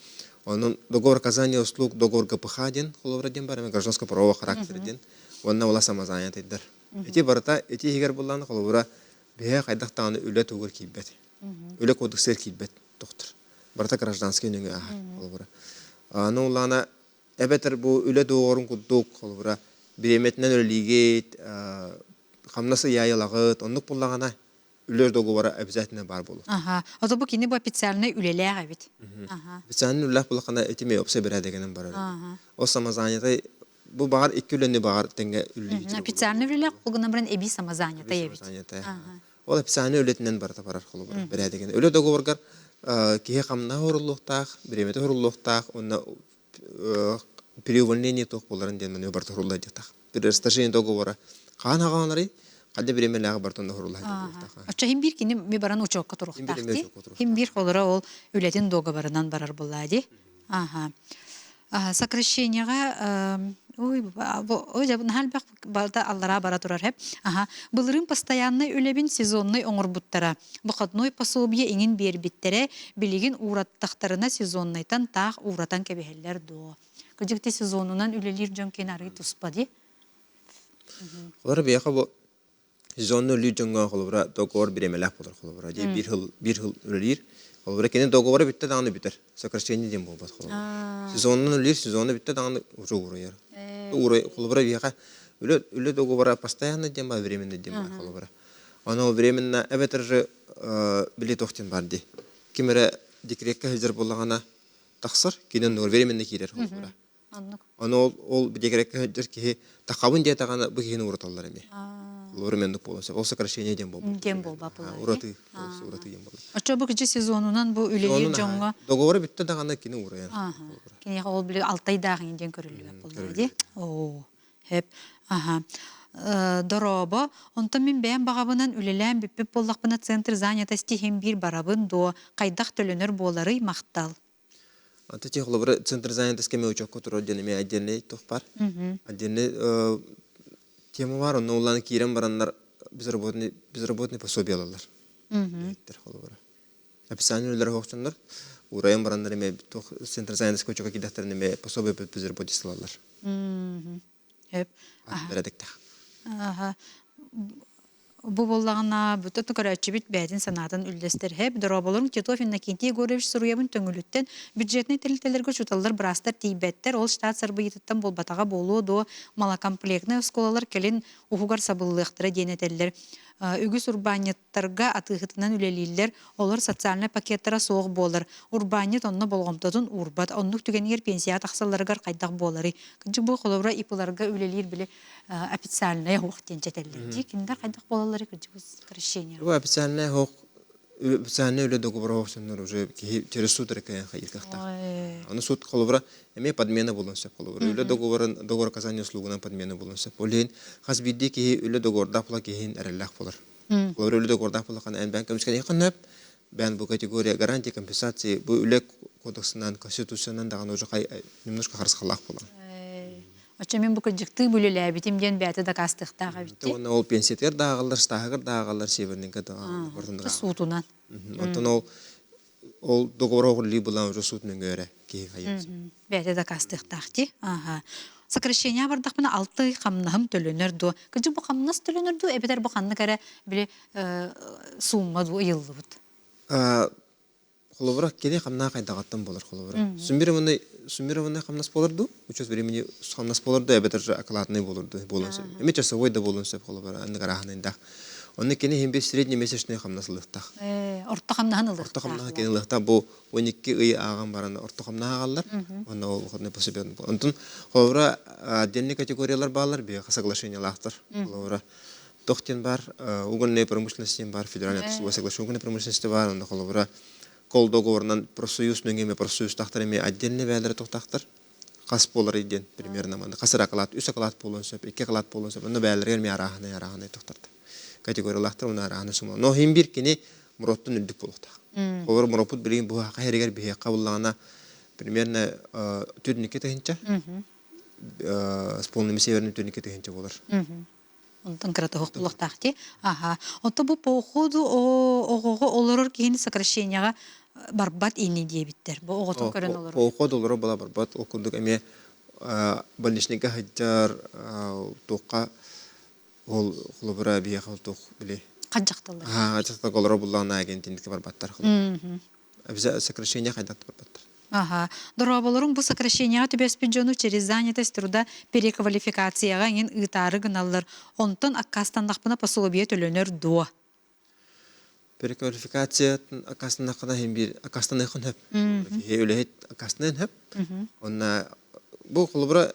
Он договор оказания услуг, договор ГПХ ден, холовра ден бар, гражданского правового характера ден, он на самозанятый дар. Эти барта, эти игр булланы холовра, бия кайдактаны үле тугур кийбет. Үле кодексер кийбет, доктор. Барта гражданский нөңө ахар холовра. Аны улана эбетер бу үле договорун куддук холовра, биреметинен өлигет, хамнасы яйылагыт, оннук буллагана үлер договора обязательно бар болу. Ага. Ото бу кини бу официальный үлеләк бит. Ага. Официальный үлеләк булакана этиме опсе бере дегенен бар. О самозанятый бу багар 2 үлөнү багар теңге үлеләк. Официальный үлеләк булган белән эби самозанятый бит. Ол официальный үлетинен бар табар холу бере деген. Үле договоргар кие камна хорулуктак, биремете хорулуктак, онна при увольнении тох боларын ден бар хорулла дитак. При стажен договора канаганары Калде биремеләге бартында хорулла дитак. Ача хим бир кини ми баран учокка туруктак ди. Хим бир холора ол үлетин договорынан барар булады. Ага. Сокращениега ой жабын халбак балда аллара бара турар хеп. Ага. Былырын постоянный үлебин сезонный оңорбуттара. Букатной пособие иңин бербиттере билигин ураттактарына сезонныйтан таг уратан кебехеллер до. Көжөктө сезонунан үлелир жон кенары туспади. Олар бияка бу сезонны үлү жонго холобра договор биремеләк булыр холобра. Же бир жыл үлелир. Холобра кене договоры битте дагы битер. Сокращение дем болбас холобра. Сезонны үлелир, сезонны битте дагы уже урыяр. Уры холобра бияка үле договора постоянно дем бар, временный дем бар холобра. Аны временно эбетер же билет тохтен бар ди. Кимере декретке хәзер булгана тахсыр, кинен временный кирер холобра. Аны ол декретке хәзер ки такабын дия таганы бу кини урталлар эме. Лоремендик болса, ол сокращение дем болбу. Дем болба була. Ураты дем болду. Ача бу кичи сезонунан бу үлелир жонго. Договоры битте даганы кини ураян. Кини ол биле 6 ай дагы инден көрүлүп болду ди. О, хеп. Ага. Доробо, онтон мен бән багабынан үлелән бип боллакпына центр занятости хем бир барабын до кайдак төлөнөр болары мактал. Аты те холобра центр занятости ме учок туру денеме отдельный тохпар. Отдельный тема бар, но улан кирен барандар безработный пособие алалар. Тер холобра. Описание үлер хокчандар, урайын барандар эме центр занятости учокка кидахтарны эме пособие безработист алалар. Хеп. Бередикта. Ага. Бу боллагана бүтөт көрөчү бит бәдин санатын үлдестер хеп дороболорун Титов Иннокентий Егорович суруябын төңүлүттен бюджетный телителерге чуталлар брастар тийбеттер ол штат сырбыйыттан болбатага болуу до малокомплектный школалар келин ухугар сабыллыктыра денетеллер. Үгүс урбанеттарга атыгытынан үлелилер, олар социальный пакеттара соғ болар. Урбанет онны болгомтотун урбат, оннук түгенер пенсия тақсаларыгар қайдақ болары. Кінчі бұл қолыбыра ипыларга үлелир біле официальный хоқтен жетелер. Киндер қайдақ болалары кінчі бұл сокращение. Бұл официальный хоқ, официальный үле договор хоқсынлар уже через суд рекаян қайырқақтақ. Аны суд қолыбыра эме подмена болынса қолыбыра. Үле договор оказания услугынан подмена болынса. Олейін хасбидді ки үле договорда пұла кейін әрілләқ болыр. Қолыбыра үле договорда пұла қана ән бән көмішкен еқін өп, бән бұл категория гарантии, компенсации, бұл үлек кодексынан, конституциядан даған уже немножко қарысқалақ болған. Оча мен бүкіл жықты бүлілі бітім ден бәті да кастықтаға бітті. Оны ол пенсиятер дағалар, стағығыр дағалар, северненгі дағалар. Суутунан. Онтан ол договор оғырлы бұлан уже суутның өрі кейі қайымыз. Бәті да кастықтақты. Сокращение бардақпына 6 қамнағым төлөнерді. Күджі бұл қамнас төлөнерді, әбетер бұл қанны кәрі біле суыммады ұйылды бұд. Холовырақ келе қамна қайдағаттан болар холовырақ. Суммированный қамнас болырды, учет времени қамнас болырды, әбетер аккуратный болырды. Эме часовой да болын сөп холовырақ, әнді қарағанайындақ. Оны кені хембе среднемесячный қамнасылықтақ. Орта қамнағын ылықтақ. Орта қамнаға кені ылықтақ, бұл 12 үй ағын бараны орта қамнаға қалар. Оны ол ұқытны пособен бұл. Онтын холовырақ отдельный категориялар бағалар, бейға соглашениялақтар. Холовырақ тоқтен бар, угольной промышленностен бар, федеральный соглашение угольной промышленности бар, онда холовырақ кол договорынан профсоюз нөңеме профсоюз тақтарыме отдельный бәлері тоқтақтар. Қас болар еден, примерно. Қасыр ақылат, үс ақылат болын сөп, 2 ақылат болын сөп, оны бәлері әрме арағынай тоқтарды. Категориялақтар оны арағаны сұмал. Но хем бір кені мұроттың үлдік болуқтақ. Олар мұропут білген бұл хақа әрегер бейе қабыллағына примерно түрінеке тәхінча, с полными северным түрінеке тәхінча болар. Онтан кырата хоқтулықтақты. Онта бұл походу оғығы оларыр кейін сокращенияға барбат ені дебіттер. Бұл оғытын көрін олар. Поход олары бала барбат. Окундық әме больничника хаджар тоққа ол құлыбыра бия қалтуқ біле. Қанжақталар. Қанжақталар олары бұлағына агентіндікі барбаттар. Әбізі сокращения қайдақты барбаттар. Дорабаларың бұл сокращенияға түбеспен жону через занятость труда переквалификацияға ен ұйтары гыналар. Онтан аккастандақпына пособие төлөнер дуа. Переквалификациятын аккастандақпына аккастандақын хөп. Өліхет аккастандақын хөп. Онна бұл құлыбыра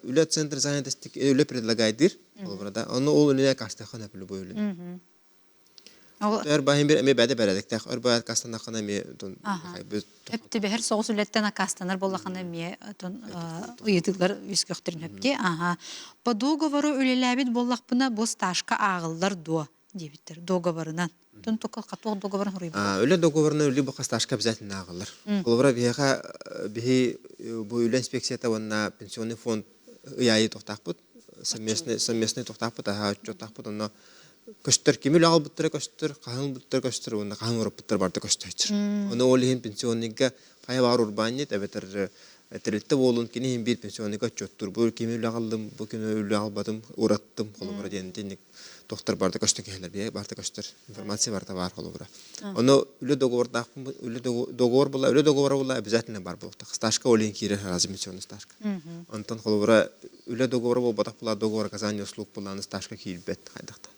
үлі центр занятостик үлі предлагайдыр. Оны ол үліне аккастандақын хөп үлі бұл үліне. Өрбайын бір әме бәді бәрәдіктәк. Өрбайын аккастандақын әме... Өпті бәхір соғыс үлеттен аккастанар болақын әме ұйытылар үскөктерін өпті. Ба договору үлеләбет болақпына бұл стажка ағылдар дуа дебіттер. Договорынан. Тон тоққа қатуық договорын ұрай бұл. Үлі договорына үлі бұқа стажка бізәтін ағылдар. Қолыбыра бұл үлі инспекцията онына пенсионный фонд ұяйы тоқтақ бұд. Совместный тоқтақ бұд. Тоқтақ бұд. Көстер кемел ағыл бұттыры көстер, қағын бұттыры көстер, онда қағын ұрып бұттыр барды көстер айтыр. Оны олығын пенсионныға қай бар ұрбанет, әбетір әтірілтті болуын кені бір пенсионныға чөттір. Бұл кемел ағылдым, бұл кені өлі ағылбадым, ұраттым, қолы бұра дейін тоқтар барды көстер кейлер бе, барды көстер, информация барды бар қолы бұра. Оны үлі договор бұла, әбізәтіне бар бұлықтақ. Стажка олығын кейрер разы пенсионный стажка. Онтан қолы бұра үлі договор бұл, батақ бұла договор казания услуг бұланы стажка кейлбет қайдақтан.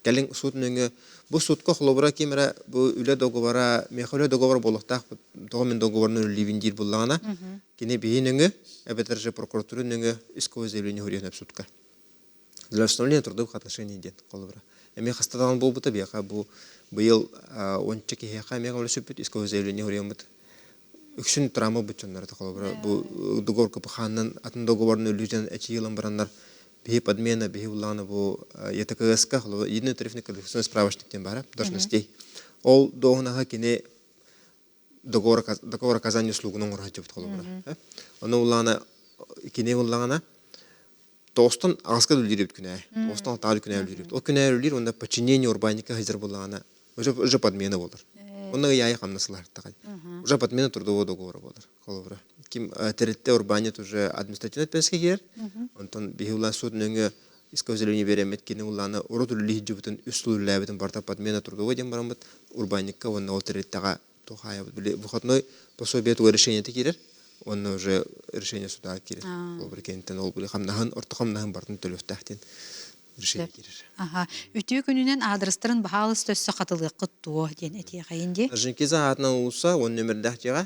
Кәлін суытын бұл суытқа құлыбыра кемері бұл үлі договора, меқа үлі договор болықтақ доғымен договорның үлівіндер болағына кене бейін өңі, әбетір же прокуратурын өңі исковое заявление хүрген өп суытқа. Для установления трудовых отношений ден құлыбыра. Әме қастадаған бұл бұты бейқа бұл бұйыл 10 кехеқа меға үлі сөпет исковое заявление хүрген бұты. Үксін тұрамы бұт жонларды құлыбыра. Бұл договор көпіқанның атын договорның үліген әчі елін баранлар бихи подмена, бихи улана бұл ЕТКСК, единый тарифный квалификационный справочниктен бара, должностей. Ол доғынаға кене договор оказания услугының ұрға жөбіт қолы бұра. Оны улана, кене улағана, тоғыстан ағасқа үлдеребіт күнә, тоғыстан алтағы күнә үлдеребіт. Ол күнә үлдер, онда подчинение урбаника хазір болағана, уже подмена болыр. Оны яйы қамнасылар тағай. Уже подмена трудового договора болыр. Қолы бұра. Ким теритте урбанит уже административный ответственности гер, онтон бихула судын өңі исковое заявление беремет, кені уланы урот үлі жібітін, үст үлі әбітін барта подмена трудовой дем барамыд, урбаникка, онна ол териттаға тоқая бұд. Выходной пособие туға решение керер, онна уже решение суда керер. Ол бір кенттен ол бұлі қамнағын, орты қамнағын бартын төліфтәқтен решение керер. Үтіе күнінен адрестарын бағалыс төссі қатылығы құттуы ден әтие қайынде? Жынкеза атынан ұлса, он нөмірдәқ жеға,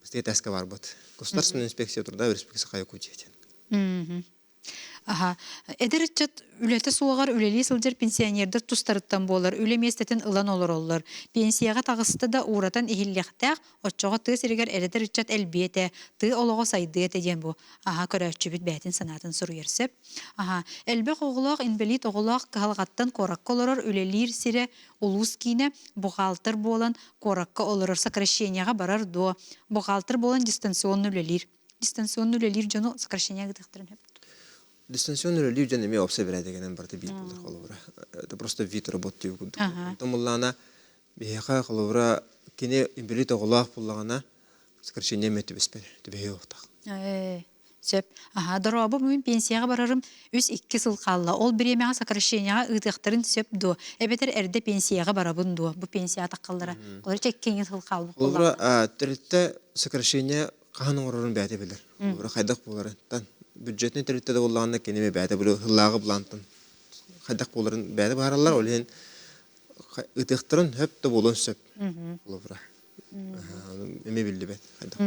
бізде тәскі бар бұд. Государственная инспекция труда в республике Саха-Якутия. Аха. Эдерчет үлете суагар үлели сылжыр пенсионердер тустарыттан болар. Үле местетин ылан олар. Пенсияга тагысты да уратан ихиллектак, отчого ты сиригер эдерчет элбете, ты олого сайды этеден бу. Аха, көрөчүбүт бәтин санатын суруерсеп. Аха. Элбек оголок, инвалид оголок калгаттан коракка олорор үлелир сире улус кине бухгалтер болан коракка олорор сокращенияга барар до. Бухгалтер болан дистанционный үлелир. Дистанционный үлелир жону сокращения гыдыктырын. Дистанционный люди не имеют обсервировать дегенен барты бит булар холовра. Это просто вид работы у гуд. Томуллана бияха холовра кине имбелит оголах буллагана сокращение метибеспер тибе yoqтак. Сөп. Аха, дорабы мен пенсияга барарым 3-2 жыл калла. Ол биремега сокращенияга ыдыктырын сөп до. Эбетер эрде пенсияга барабын до. Бу пенсия таккаллара. Олар чеккен жыл калды. Холовра третте сокращение каһаның орын бәте билер. Холовра хайдак булар. Тан бюджетный третте де буллаганда кинеме бәте булу хыллагы булантын. Хайдак буларын бәте баралар олен ыдыктырын хөп те булын сөп. Холовра. Эме билди бәт хайдак.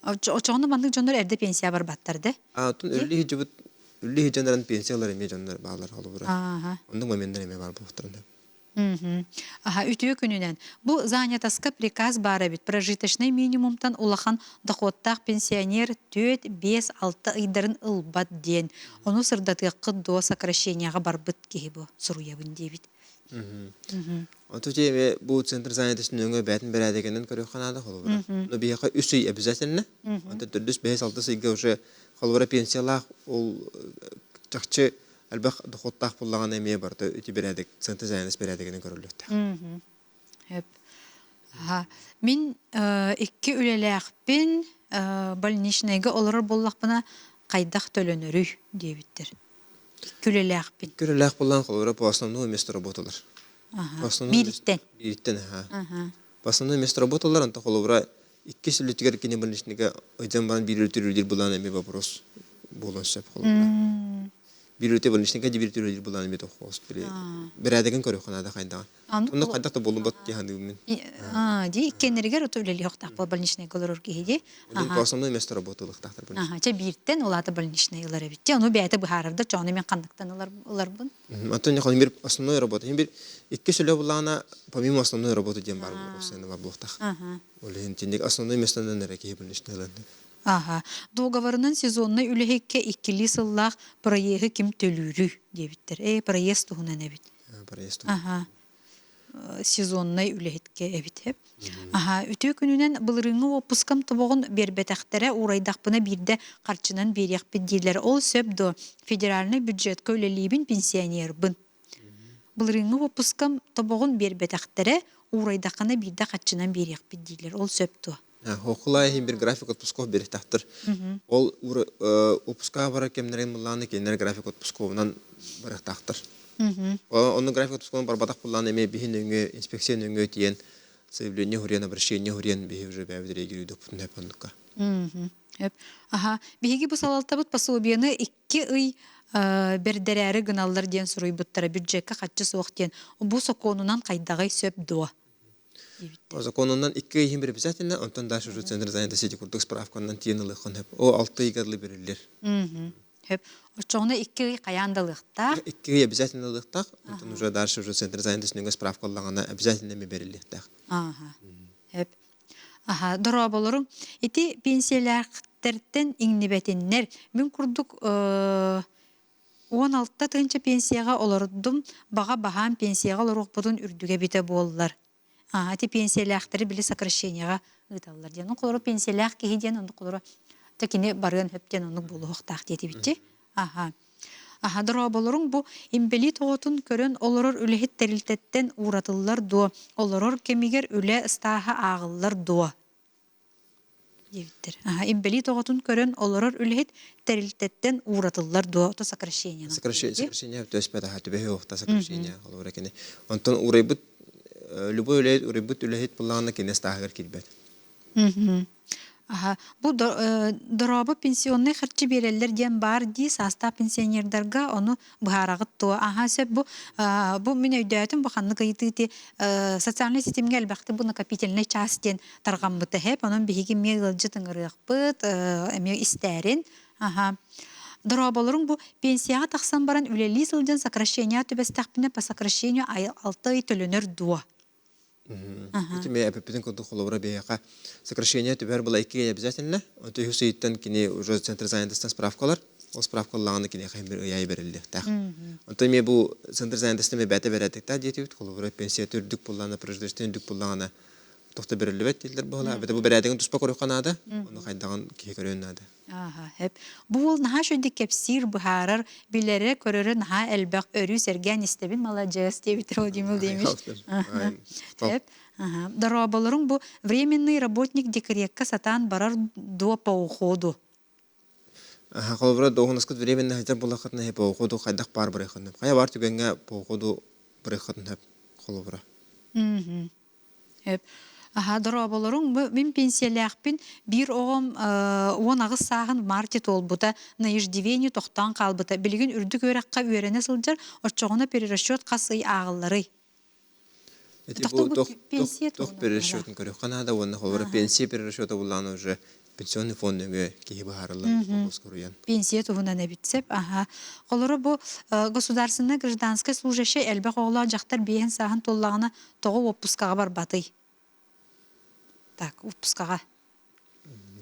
Очоғны мандық жондар әрді пенсия бар баттарды? Тун үлі хиджандаран пенсиялар еме жондар бағалар қалу бұра. Ондың моменттер еме бар бұқтырында. Аха, үтіе күнінен. Бұл занятаска приказ бары бит. Прожиточный минимумтан улахан доходтақ пенсионер 4-5-6 айдарын ылбат ден. Оны сырдатыққы до сокращенияға бар бұт кейі бұл сұруябын дейбіт. Оту теме bu центр занятосының өңі бәтін бір әдегенен көрі қанады қолы бұра. Но бияқа үс үй обязательно. Онта түрдіс 5-6 сүйге уже қолы бұра пенсиялақ ол жақчы әлбәқ доходтақ бұллаған әмее барды өте бір әдек центр занятос бір әдегенен көрілді. Мен 2 үлеләқпен больничныйға олар боллақпына қайдақ төлөнөрі дейбіттір. Күлеләқпен. Күлеләқ бұллаған қолы бұра по основному место работалар. Бириттен. Бириттен, по основному место работалар, анта қолы бұра 2 сүлітігер кене больничныйға өйден баран бір үлтірілдер бұллаған әме вопрос болын сөп қолы бұра. Bir ülke buluştuğunda bir türlü bulan bir tohum bile. Bir adegan körü kanada kayda. Onu kayda da bulun bat diye min. Di kendileri oturuyla yok tak buluştuğuna kalır ki hedi. Pasamda mestre robotuluk tahtır bulun. Ça birten olata buluştuğuna yıllar bitti. Onu beyte bu hararda canı men kandıktan olar bun. Atan ya bir основной robot. Bir iki söyle bulana помимо основной работы diye var bu sen var bu tak. Olin tindik основной местодан nereye buluştuğuna. Аха. Договорынан сезонный үлехекке 2 сыллах проекты ким төлүрү дебиттер. Проезд тугунан эбит. Проезд. Аха. Сезонный үлехекке эбит хеп. Аха. Үтө күнүнен былырыңы опускам тобогун бербетактере урайдакпына бирде карчынан берекпит дилер. Ол сөп до федеральный бюджетке үлелибин пенсионер бын. Былырыңы опускам тобогун бербетактере урайдакына бирде карчынан берекпит дилер. Ол сөп до. Hokulay bir grafik otpuskov bir tahtır. Ol otpuskova var kemlerin mullanı kenler grafik otpuskovundan bir tahtır. Onun grafik otpuskovun barbadak kullanı eme bihin öngü, inspeksiyon öngü diyen sevleniye huriyen, abrışeniye huriyen bihi vücü bevdire giriyor dopun hepanlıkka. Aha, bihi bu salaltabıt pasobiyanı 2 ay berdereri gınallar diyen soruyu buttara büdcekka kaççı soğuk diyen. Bu sokonunan kaydağay söp doğa. По законунан 2 айын бир обязательно, онтон дальше уже центр занятости курдук справкандан тиенилыгын хеп. О 6 айгарлы берилер. Хеп. Очоңна 2 ай каяндылыкта. 2 ай обязательнолыктак, онтон уже дальше уже центр занятости справкалагана обязательно ме бериликтак. Ага. Хеп. Аха, дораболорун ити пенсиялартерден иңнибетиннер. Мен курдук 16-та тынча пенсияга олордум, бага бахан пенсияга олорукпутун үрдүгө бите боллар. Ати пенсиялақтары білі сокращенияға ұйталылар ден. Оны пенсиялақ кейі ден, оны қолыры тәкіне барған өптен оны болу оқтақ деті бітті. Аха, дұра болырың бұл имбели тоғытын көрін олырыр үліхет тәрілтеттен ұратылылар дуа. Олырыр кемегер үлі ұстаға ағылылар дуа. Дебіттір. Имбели тоғытын көрін олырыр үліхет тәрілтеттен ұратылылар дуа. Ота сокращенияға. Сокращения төспәді хатыбе оқта сокращения. Онтон урайбыт любой үлет урыбыт үлет булланы кинес тагыр килбет. Аха, бу дорабы пенсионный харчы берелер ден бар ди саста пенсионердарга оны бухарагыт то. Аха, сөп бу мен өйдөтүм бу ханны кайты социальный системге албакты бу накопительный частен тарган быты хеп, анын биги мегылжы тыңырык быт, эме истерин. Аха. Дроболорун бу пенсияга тахсан баран үлели сылден сокращение төбестәкпине по сокращению 6 ай төлөнөр дуа. Ити мен аппетитин конту холовра бияка сокращение түбәр була 2 обязательно. Онто хусыйттан кини уже центр занятости справкалар. Ол справкаларны кини хәйбер яй берилде. Так. Онто мен бу центр занятости мен бәте берәдек та диетит холовра пенсия төрдүк буллана преждествендүк буллана тохта берилбет дилдер була. Бәте бу берәдеген туспа корыканада, оны кайдаган кие көрөннәде. Ага, hep. Bu ol naha şöyle kepsir buharar bilere körörü naha elbaq örü sergen istebin malacağız diye bitirdim demiş. Hep. Ага. Дороbolorun bu временный работник декретка сатан барар до по уходу. Ага, холовра догонаскыт временно хәзер була хатны хеп окуду кайдак бар бирәхән. Кая бар түгәнгә окуду бирәхән хеп холовра. Hep. Aha, dorobolorun bu min pensiyalaqpin bir oğum 10 ağız sağın market olbuda naijdivenyu toxtan qalbıta bilgin ürdük örekka öğrene sılcar oçoğuna перерасчет qasıy ağılları. Эти бу тох перерасчетын көрөк Канада онна холора пенсия перерасчета булланы уже пенсионный фондыгы киһи баһарылар оскоруян. Пенсия туһуна не битсеп, aha. Олора бу государственное гражданское служащее элбек оғла жақтар бейін сағын толлағына тоғы отпускаға бар батый. Так, отпускаға.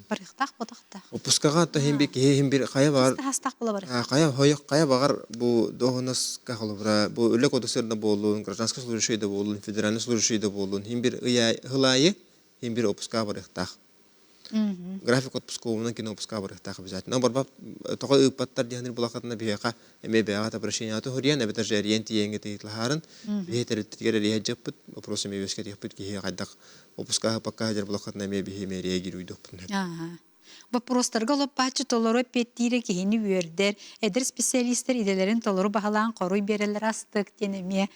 Барықтақ, батақтақ. Отпускаға та химбир кая бар. Хастақ бола бар. Кая багар бу догонос ка холора бу үлек кодексерде болун, гражданский служащийде болун, федеральный служащийде болун, химбир хылайы, химбир отпуска барықтақ. График отпусковынан кино отпуска барықтақ обязательно. Барба тоғы ыппаттар дегенер булақатына бияқа эме бияға обращенияту хуриян, эбетер жериен тиенге тейтлахарын, бейтереттігер рейе жаппыт, вопросы мебеске тейппыт кихе қайдақ отпуска пакка жер булақатына эме бихеме реагируйдық бұтын. Вопростарға лоппачы толору петтире кихини үйердер, эдер специалистер иделерин толору бағалан қоруй берелер астық денеме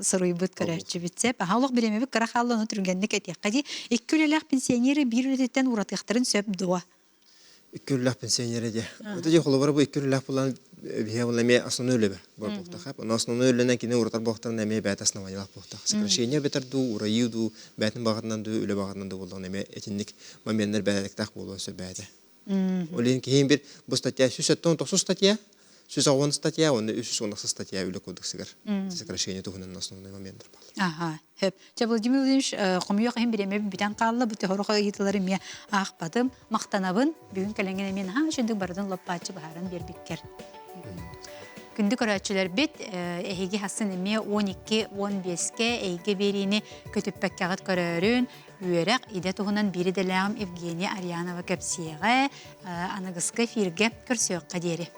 сыруй бұт көрәтші бітсеп. Аулық біремебі қырақалыны түргенді кәтек. Қади, еккөлеләқ пенсионері бір үрдеттен ұратықтырын сөп дуа. Ekürlülah pensioneri de. Öte de холовара bu ekürlülah bulan bihavlame основной өлебе бар бохта хап. Но основной өлөнөн кини уртар бохтар неме бәт основаниялах бохта. Сокращение бетер ду урайы ду бәтин багатынан ду өле багатынан ду булган неме этинник моменттер бәлектак болса бәде. Олен кийин бир бу статья 190 статья, 110 статья, он 310 статья өле кодексигер. Сокращение тугунан основной моменттер бар. Ага, hep. Владимир Владимирович, комуя кайын биреме битен калла, бите хорога йытылары ме ахпадым, мактанабын, бүгүн келеңген мен ха шүндүк бардын лоппачы баарын бербиккер. Күндүк көрәчүләр бит эһиги хасын эме 12-15ке эйге берини көтүппәккәгат көрөрүн, үерәк иде тугунан бири деләм Евгения Арьянова кепсиеге, аныгыскы фирге көрсөк кадери.